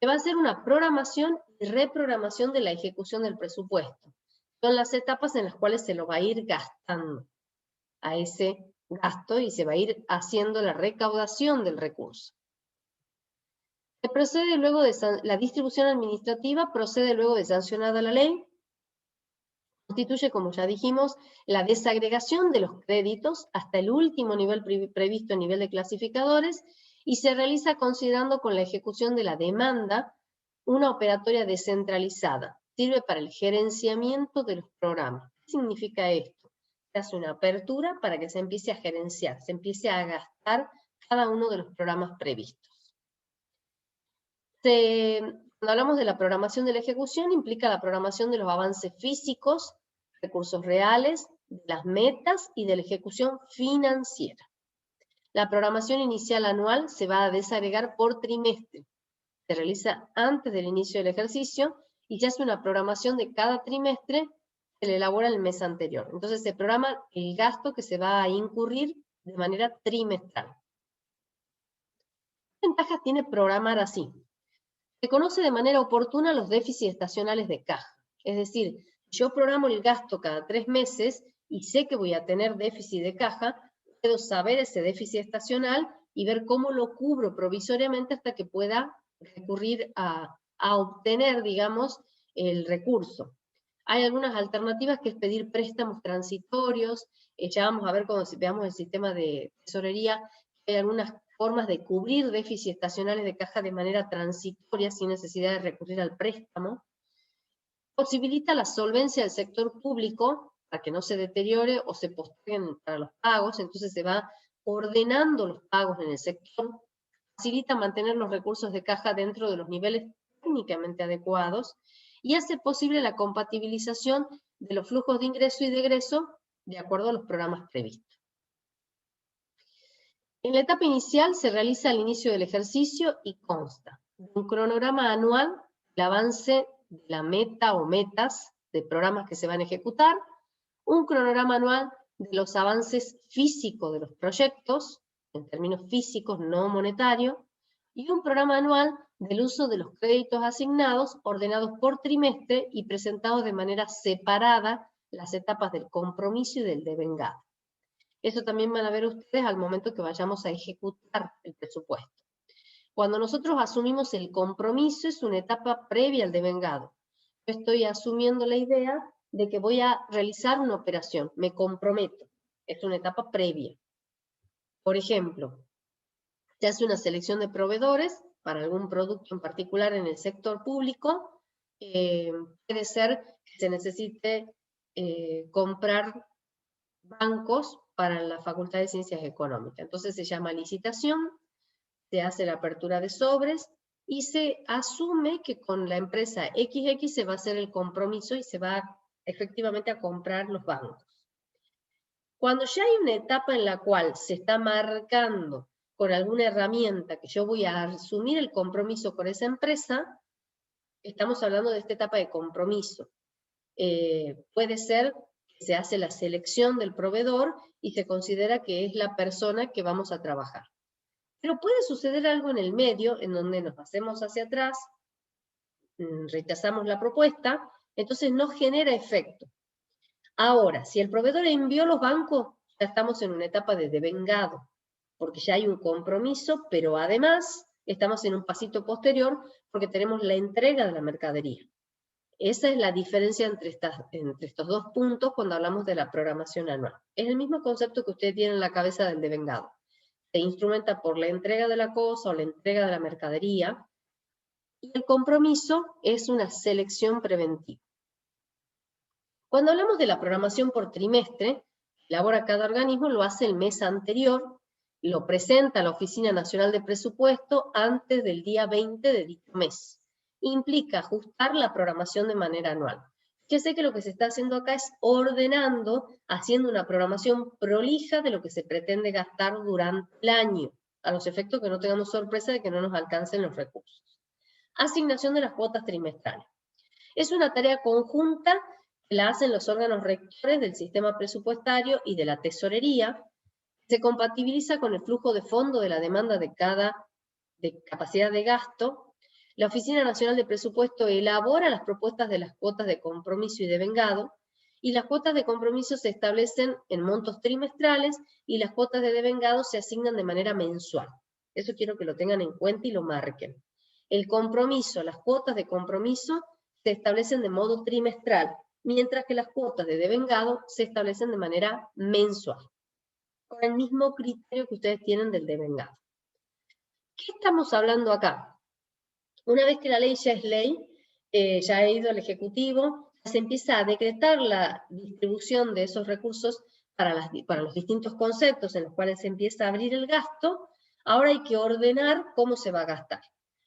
Se va a hacer una programación y reprogramación de la ejecución del presupuesto. Son las etapas en las cuales se lo va a ir gastando a ese gasto y se va a ir haciendo la recaudación del recurso. Se procede luego de la distribución administrativa, procede luego de sancionada la ley, constituye, como ya dijimos, la desagregación de los créditos hasta el último nivel previsto a nivel de clasificadores y se realiza considerando con la ejecución de la demanda una operatoria descentralizada. Sirve para el gerenciamiento de los programas. ¿Qué significa esto? Se hace una apertura para que se empiece a gerenciar, se empiece a gastar cada uno de los programas previstos. Cuando hablamos de la programación de la ejecución, implica la programación de los avances físicos, recursos reales, de las metas y de la ejecución financiera. La programación inicial anual se va a desagregar por trimestre. Se realiza antes del inicio del ejercicio y se hace una programación de cada trimestre, se le elabora el mes anterior. Entonces se programa el gasto que se va a incurrir de manera trimestral. ¿Qué ventajas tiene programar así? Se conoce de manera oportuna los déficits estacionales de caja. Es decir, yo programo el gasto cada 3 meses y sé que voy a tener déficit de caja, puedo saber ese déficit estacional y ver cómo lo cubro provisoriamente hasta que pueda recurrir a obtener, digamos, el recurso. Hay algunas alternativas que es pedir préstamos transitorios, ya vamos a ver cuando veamos el sistema de tesorería, hay algunas formas de cubrir déficits estacionales de caja de manera transitoria sin necesidad de recurrir al préstamo. Posibilita la solvencia del sector público para que no se deteriore o se posterguen para los pagos, entonces se va ordenando los pagos en el sector. Facilita mantener los recursos de caja dentro de los niveles técnicamente adecuados y hace posible la compatibilización de los flujos de ingreso y de egreso de acuerdo a los programas previstos. En la etapa inicial se realiza el inicio del ejercicio y consta de un cronograma anual, el avance de la meta o metas de programas que se van a ejecutar, un cronograma anual de los avances físicos de los proyectos, en términos físicos, no monetarios, y un programa anual del uso de los créditos asignados, ordenados por trimestre y presentados de manera separada las etapas del compromiso y del devengado. Eso también van a ver ustedes al momento que vayamos a ejecutar el presupuesto. Cuando nosotros asumimos el compromiso es una etapa previa al devengado. Yo estoy asumiendo la idea de que voy a realizar una operación, me comprometo. Es una etapa previa. Por ejemplo, se hace una selección de proveedores para algún producto en particular en el sector público. Puede ser que se necesite comprar bancos para la Facultad de Ciencias Económicas. Entonces se llama licitación, se hace la apertura de sobres y se asume que con la empresa XX se va a hacer el compromiso y se va efectivamente a comprar los bancos. Cuando ya hay una etapa en la cual se está marcando con alguna herramienta que yo voy a asumir el compromiso con esa empresa, estamos hablando de esta etapa de compromiso. Puede ser que se hace la selección del proveedor y se considera que es la persona que vamos a trabajar. Pero puede suceder algo en el medio, en donde nos hacemos hacia atrás, rechazamos la propuesta, entonces no genera efecto. Ahora, si el proveedor envió los bancos, ya estamos en una etapa de devengado, porque ya hay un compromiso, pero además estamos en un pasito posterior porque tenemos la entrega de la mercadería. Esa es la diferencia entre estos dos puntos cuando hablamos de la programación anual. Es el mismo concepto que usted tiene en la cabeza del devengado. Se instrumenta por la entrega de la cosa o la entrega de la mercadería, y el compromiso es una selección preventiva. Cuando hablamos de la programación por trimestre, elabora cada organismo, lo hace el mes anterior, lo presenta a la Oficina Nacional de Presupuesto antes del día 20 de dicho mes. Implica ajustar la programación de manera anual. Fíjese que lo que se está haciendo acá es ordenando, haciendo una programación prolija de lo que se pretende gastar durante el año, a los efectos que no tengamos sorpresa de que no nos alcancen los recursos. Asignación de las cuotas trimestrales. Es una tarea conjunta que la hacen los órganos rectores del sistema presupuestario y de la tesorería. Se compatibiliza con el flujo de fondo de la demanda de capacidad de gasto. La Oficina Nacional de Presupuesto elabora las propuestas de las cuotas de compromiso y devengado, y las cuotas de compromiso se establecen en montos trimestrales y las cuotas de devengado se asignan de manera mensual. Eso quiero que lo tengan en cuenta y lo marquen. El compromiso, las cuotas de compromiso se establecen de modo trimestral, mientras que las cuotas de devengado se establecen de manera mensual, con el mismo criterio que ustedes tienen del devengado. ¿Qué estamos hablando acá? Una vez que la ley ya es ley, ya ha ido al Ejecutivo, se empieza a decretar la distribución de esos recursos para los distintos conceptos en los cuales se empieza a abrir el gasto. Ahora hay que ordenar cómo se va a gastar.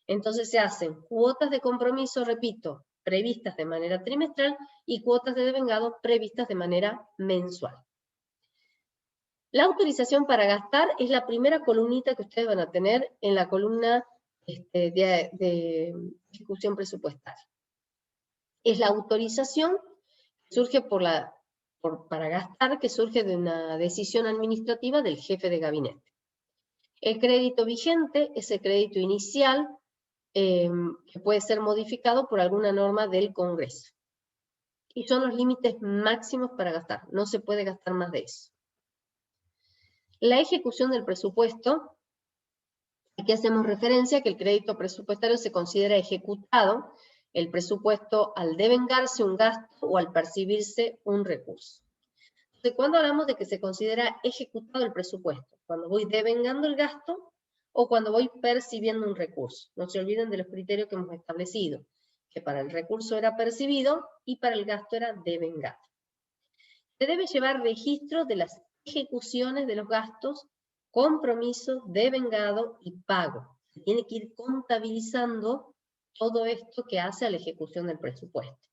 Entonces se hacen cuotas de compromiso, repito, previstas de manera trimestral, y cuotas de devengado previstas de manera mensual. La autorización para gastar es la primera columnita que ustedes van a tener en la columna de ejecución presupuestaria. Es la autorización que surge para gastar, que surge de una decisión administrativa del jefe de gabinete. El crédito vigente es el crédito inicial que puede ser modificado por alguna norma del Congreso. Y son los límites máximos para gastar, no se puede gastar más de eso. La ejecución del presupuesto Aquí hacemos referencia a que el crédito presupuestario se considera ejecutado, el presupuesto al devengarse un gasto o al percibirse un recurso. Entonces, ¿cuándo hablamos de que se considera ejecutado el presupuesto? Cuando voy devengando el gasto o cuando voy percibiendo un recurso. No se olviden de los criterios que hemos establecido, que para el recurso era percibido y para el gasto era devengado. Se debe llevar registro de las ejecuciones de los gastos, compromiso, devengado y pago. Se tiene que ir contabilizando todo esto que hace a la ejecución del presupuesto.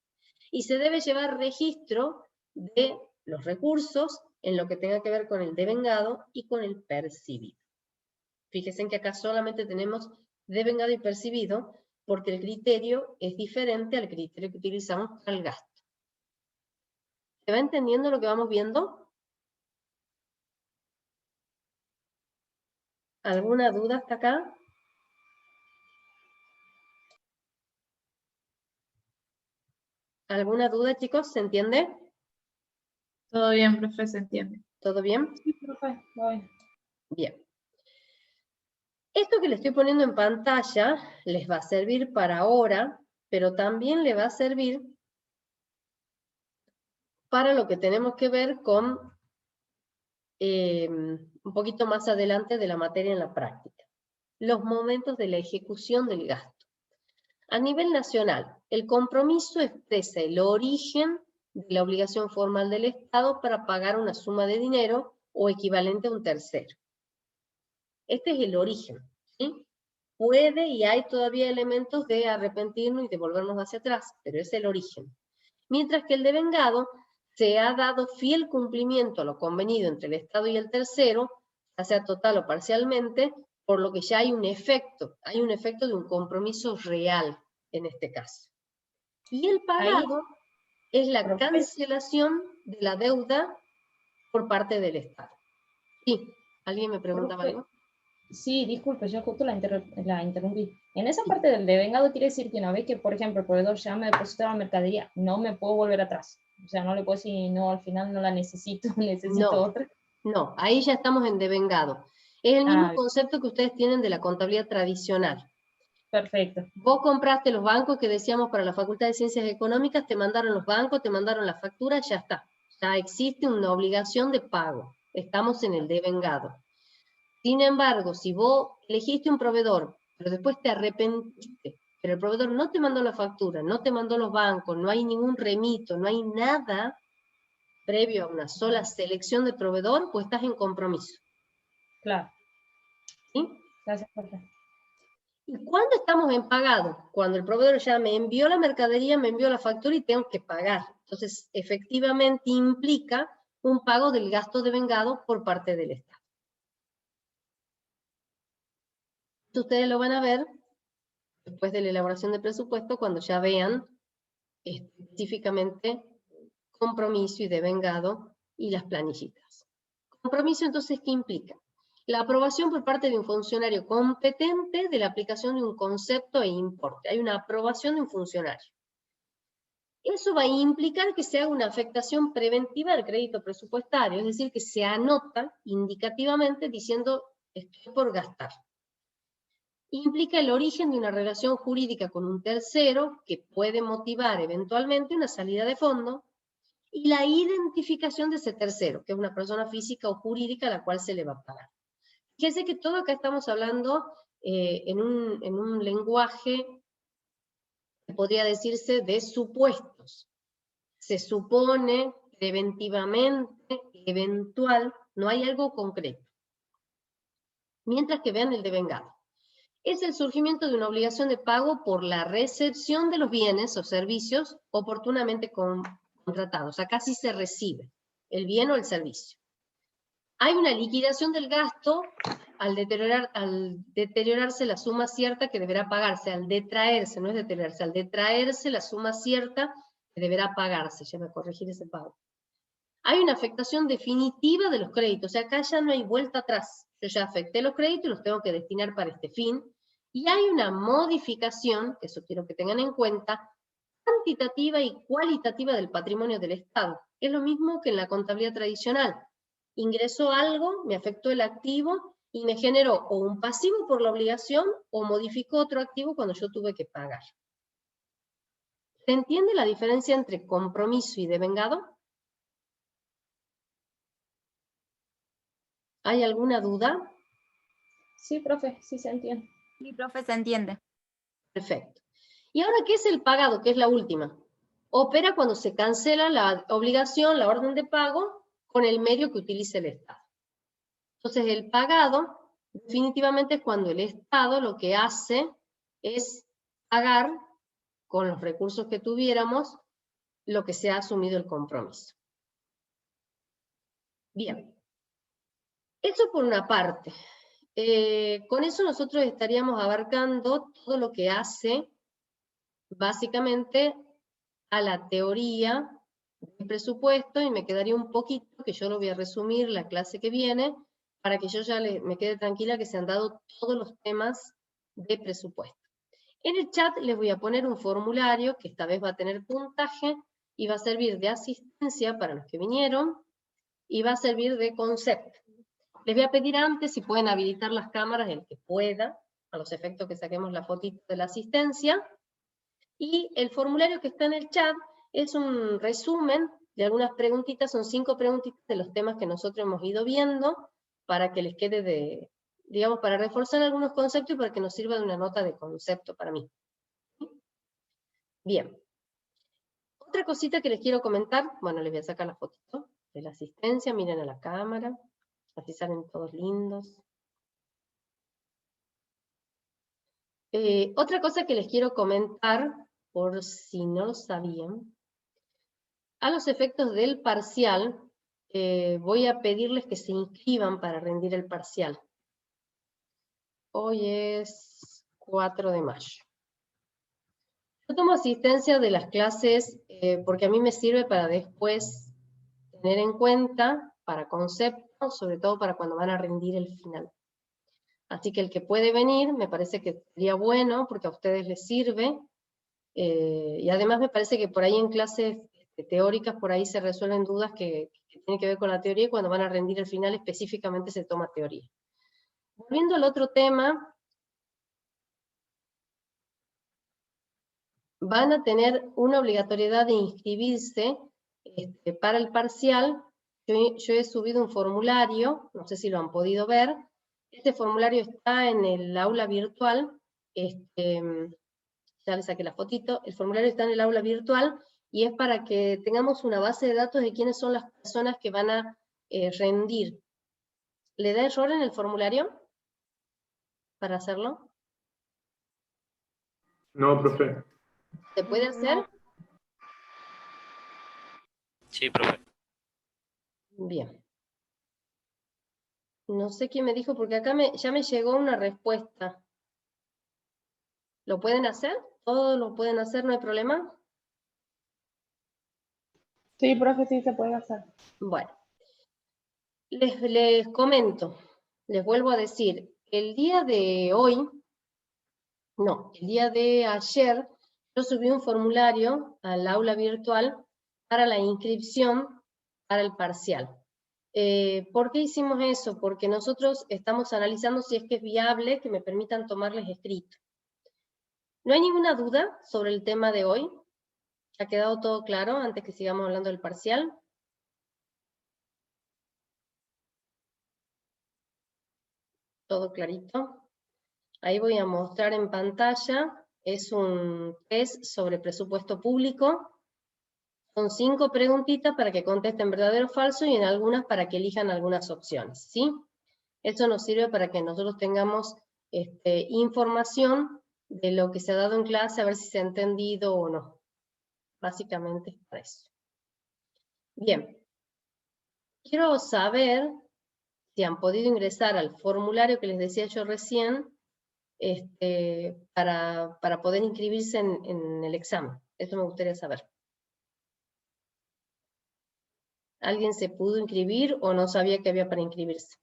Y se debe llevar registro de los recursos en lo que tenga que ver con el devengado y con el percibido. Fíjense que acá solamente tenemos devengado y percibido porque el criterio es diferente al criterio que utilizamos para el gasto. ¿Se va entendiendo lo que vamos viendo? ¿Alguna duda hasta acá? ¿Alguna duda, chicos? ¿Se entiende? Todo bien, profe, se entiende. ¿Todo bien? Sí, profe, voy. Bien. Esto que les estoy poniendo en pantalla les va a servir para ahora, pero también le va a servir para lo que tenemos que ver con un poquito más adelante de la materia en la práctica. Los momentos de la ejecución del gasto. A nivel nacional, el compromiso expresa el origen de la obligación formal del Estado para pagar una suma de dinero o equivalente a un tercero. Este es el origen, ¿sí? Puede y hay todavía elementos de arrepentirnos y de volvernos hacia atrás, pero es el origen. Mientras que el devengado se ha dado fiel cumplimiento a lo convenido entre el Estado y el tercero, ya sea total o parcialmente, por lo que ya hay un efecto de un compromiso real en este caso. Y el pagado es la cancelación de la deuda por parte del Estado. Sí, ¿alguien me preguntaba algo? Sí, disculpe, yo justo la interrumpí. En esa parte del devengado quiere decir que una vez que, por ejemplo, el proveedor ya me depositó la mercadería, no me puedo volver atrás. O sea, no le puedo decir, no, al final no la necesito, necesito otra. No, ahí ya estamos en devengado. Es el mismo concepto que ustedes tienen de la contabilidad tradicional. Perfecto. Vos compraste los bancos que decíamos para la Facultad de Ciencias Económicas, te mandaron los bancos, te mandaron la factura, ya está. Ya existe una obligación de pago. Estamos en el devengado. Sin embargo, si vos elegiste un proveedor, pero después te arrepentiste, pero el proveedor no te mandó la factura, no te mandó los bancos, no hay ningún remito, no hay nada previo a una sola selección de proveedor, pues estás en compromiso. Claro. ¿Sí? Gracias, profe. ¿Y cuándo estamos en pagado? Cuando el proveedor ya me envió la mercadería, me envió la factura y tengo que pagar. Entonces, efectivamente implica un pago del gasto devengado por parte del Estado. Ustedes lo van a ver después de la elaboración del presupuesto cuando ya vean específicamente compromiso y devengado y las planillitas. Compromiso, entonces, ¿qué implica? La aprobación por parte de un funcionario competente de la aplicación de un concepto e importe. Hay una aprobación de un funcionario. Eso va a implicar que se haga una afectación preventiva del crédito presupuestario, es decir, que se anota indicativamente diciendo estoy por gastar. Implica el origen de una relación jurídica con un tercero que puede motivar eventualmente una salida de fondo y la identificación de ese tercero, que es una persona física o jurídica a la cual se le va a pagar. Fíjense que todo acá estamos hablando en un lenguaje que podría decirse de supuestos. Se supone, preventivamente, eventual, no hay algo concreto. Mientras que vean el devengado. Es el surgimiento de una obligación de pago por la recepción de los bienes o servicios oportunamente contratados. Acá sí se recibe el bien o el servicio. Hay una liquidación del gasto al deteriorarse la suma cierta que deberá pagarse, al detraerse, no es deteriorarse, al detraerse la suma cierta que deberá pagarse, ya me corregiré ese pago. Hay una afectación definitiva de los créditos, o sea, acá ya no hay vuelta atrás. Yo ya afecté los créditos y los tengo que destinar para este fin. Y hay una modificación, que eso quiero que tengan en cuenta, cuantitativa y cualitativa del patrimonio del Estado. Es lo mismo que en la contabilidad tradicional. Ingresó algo, me afectó el activo, y me generó o un pasivo por la obligación o modificó otro activo cuando yo tuve que pagar. ¿Se entiende la diferencia entre compromiso y devengado? ¿Hay alguna duda? Sí, profe, sí se entiende. Sí, profe, se entiende. Perfecto. ¿Y ahora qué es el pagado, que es la última? Opera cuando se cancela la obligación, la orden de pago, con el medio que utilice el Estado. Entonces, el pagado definitivamente es cuando el Estado lo que hace es pagar con los recursos que tuviéramos lo que se ha asumido el compromiso. Bien. Eso por una parte. Con eso nosotros estaríamos abarcando todo lo que hace básicamente a la teoría del presupuesto, y me quedaría un poquito, que yo lo voy a resumir la clase que viene, para que yo ya me quede tranquila que se han dado todos los temas de presupuesto. En el chat les voy a poner un formulario que esta vez va a tener puntaje y va a servir de asistencia para los que vinieron y va a servir de concepto. Les voy a pedir antes si pueden habilitar las cámaras, el que pueda, a los efectos que saquemos la fotito de la asistencia. Y el formulario que está en el chat es un resumen de algunas preguntitas, son 5 preguntitas de los temas que nosotros hemos ido viendo, para que les quede de, digamos, para reforzar algunos conceptos y para que nos sirva de una nota de concepto para mí. Bien. Otra cosita que les quiero comentar, bueno, les voy a sacar la fotito de la asistencia, miren a la cámara, así salen todos lindos. Otra cosa que les quiero comentar, por si no lo sabían, a los efectos del parcial, voy a pedirles que se inscriban para rendir el parcial. Hoy es 4 de mayo. Yo tomo asistencia de las clases porque a mí me sirve para después tener en cuenta, para conceptos, sobre todo para cuando van a rendir el final. Así que el que puede venir, me parece que sería bueno, porque a ustedes les sirve, y además me parece que por ahí en clases teóricas, por ahí se resuelven dudas que tienen que ver con la teoría, y cuando van a rendir el final específicamente se toma teoría. Volviendo al otro tema, van a tener una obligatoriedad de inscribirse para el parcial. Yo he subido un formulario, no sé si lo han podido ver. Este formulario está en el aula virtual, ya le saqué la fotito, el formulario está en el aula virtual, y es para que tengamos una base de datos de quiénes son las personas que van a rendir. ¿Le da error en el formulario para hacerlo? No, profe. ¿Se puede hacer? Sí, profe. Bien. No sé quién me dijo, porque acá ya me llegó una respuesta. ¿Lo pueden hacer? ¿Todos lo pueden hacer? ¿No hay problema? Sí, profe, sí se puede hacer. Bueno. Les comento, les vuelvo a decir, el día de hoy, no, el día de ayer, yo subí un formulario al aula virtual para la inscripción para el parcial. ¿Por qué hicimos eso? Porque nosotros estamos analizando si es que es viable que me permitan tomarles escrito. ¿No hay ninguna duda sobre el tema de hoy? ¿Ha quedado todo claro antes que sigamos hablando del parcial? ¿Todo clarito? Ahí voy a mostrar en pantalla, es un test sobre presupuesto público. Son 5 preguntitas para que contesten verdadero o falso, y en algunas para que elijan algunas opciones, ¿sí? Eso nos sirve para que nosotros tengamos información de lo que se ha dado en clase, a ver si se ha entendido o no. Básicamente es para eso. Bien. Quiero saber si han podido ingresar al formulario que les decía yo recién, para poder inscribirse en el examen. Eso me gustaría saber. ¿Alguien se pudo inscribir o no sabía que había para inscribirse?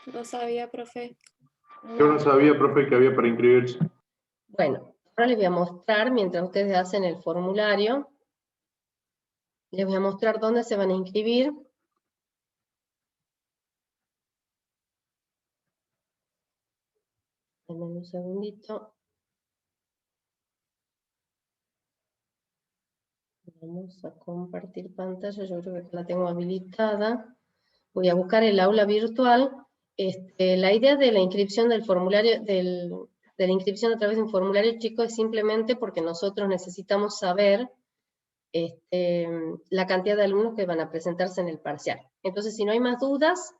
No sabía, profe. Yo no sabía, profe, que había para inscribirse. Bueno, ahora les voy a mostrar, mientras ustedes hacen el formulario, les voy a mostrar dónde se van a inscribir. Denme un segundito. Vamos a compartir pantalla, yo creo que la tengo habilitada. Voy a buscar el aula virtual. La idea de la inscripción del formulario, de la inscripción a través de un formulario, chicos, es simplemente porque nosotros necesitamos saber la cantidad de alumnos que van a presentarse en el parcial. Entonces, si no hay más dudas,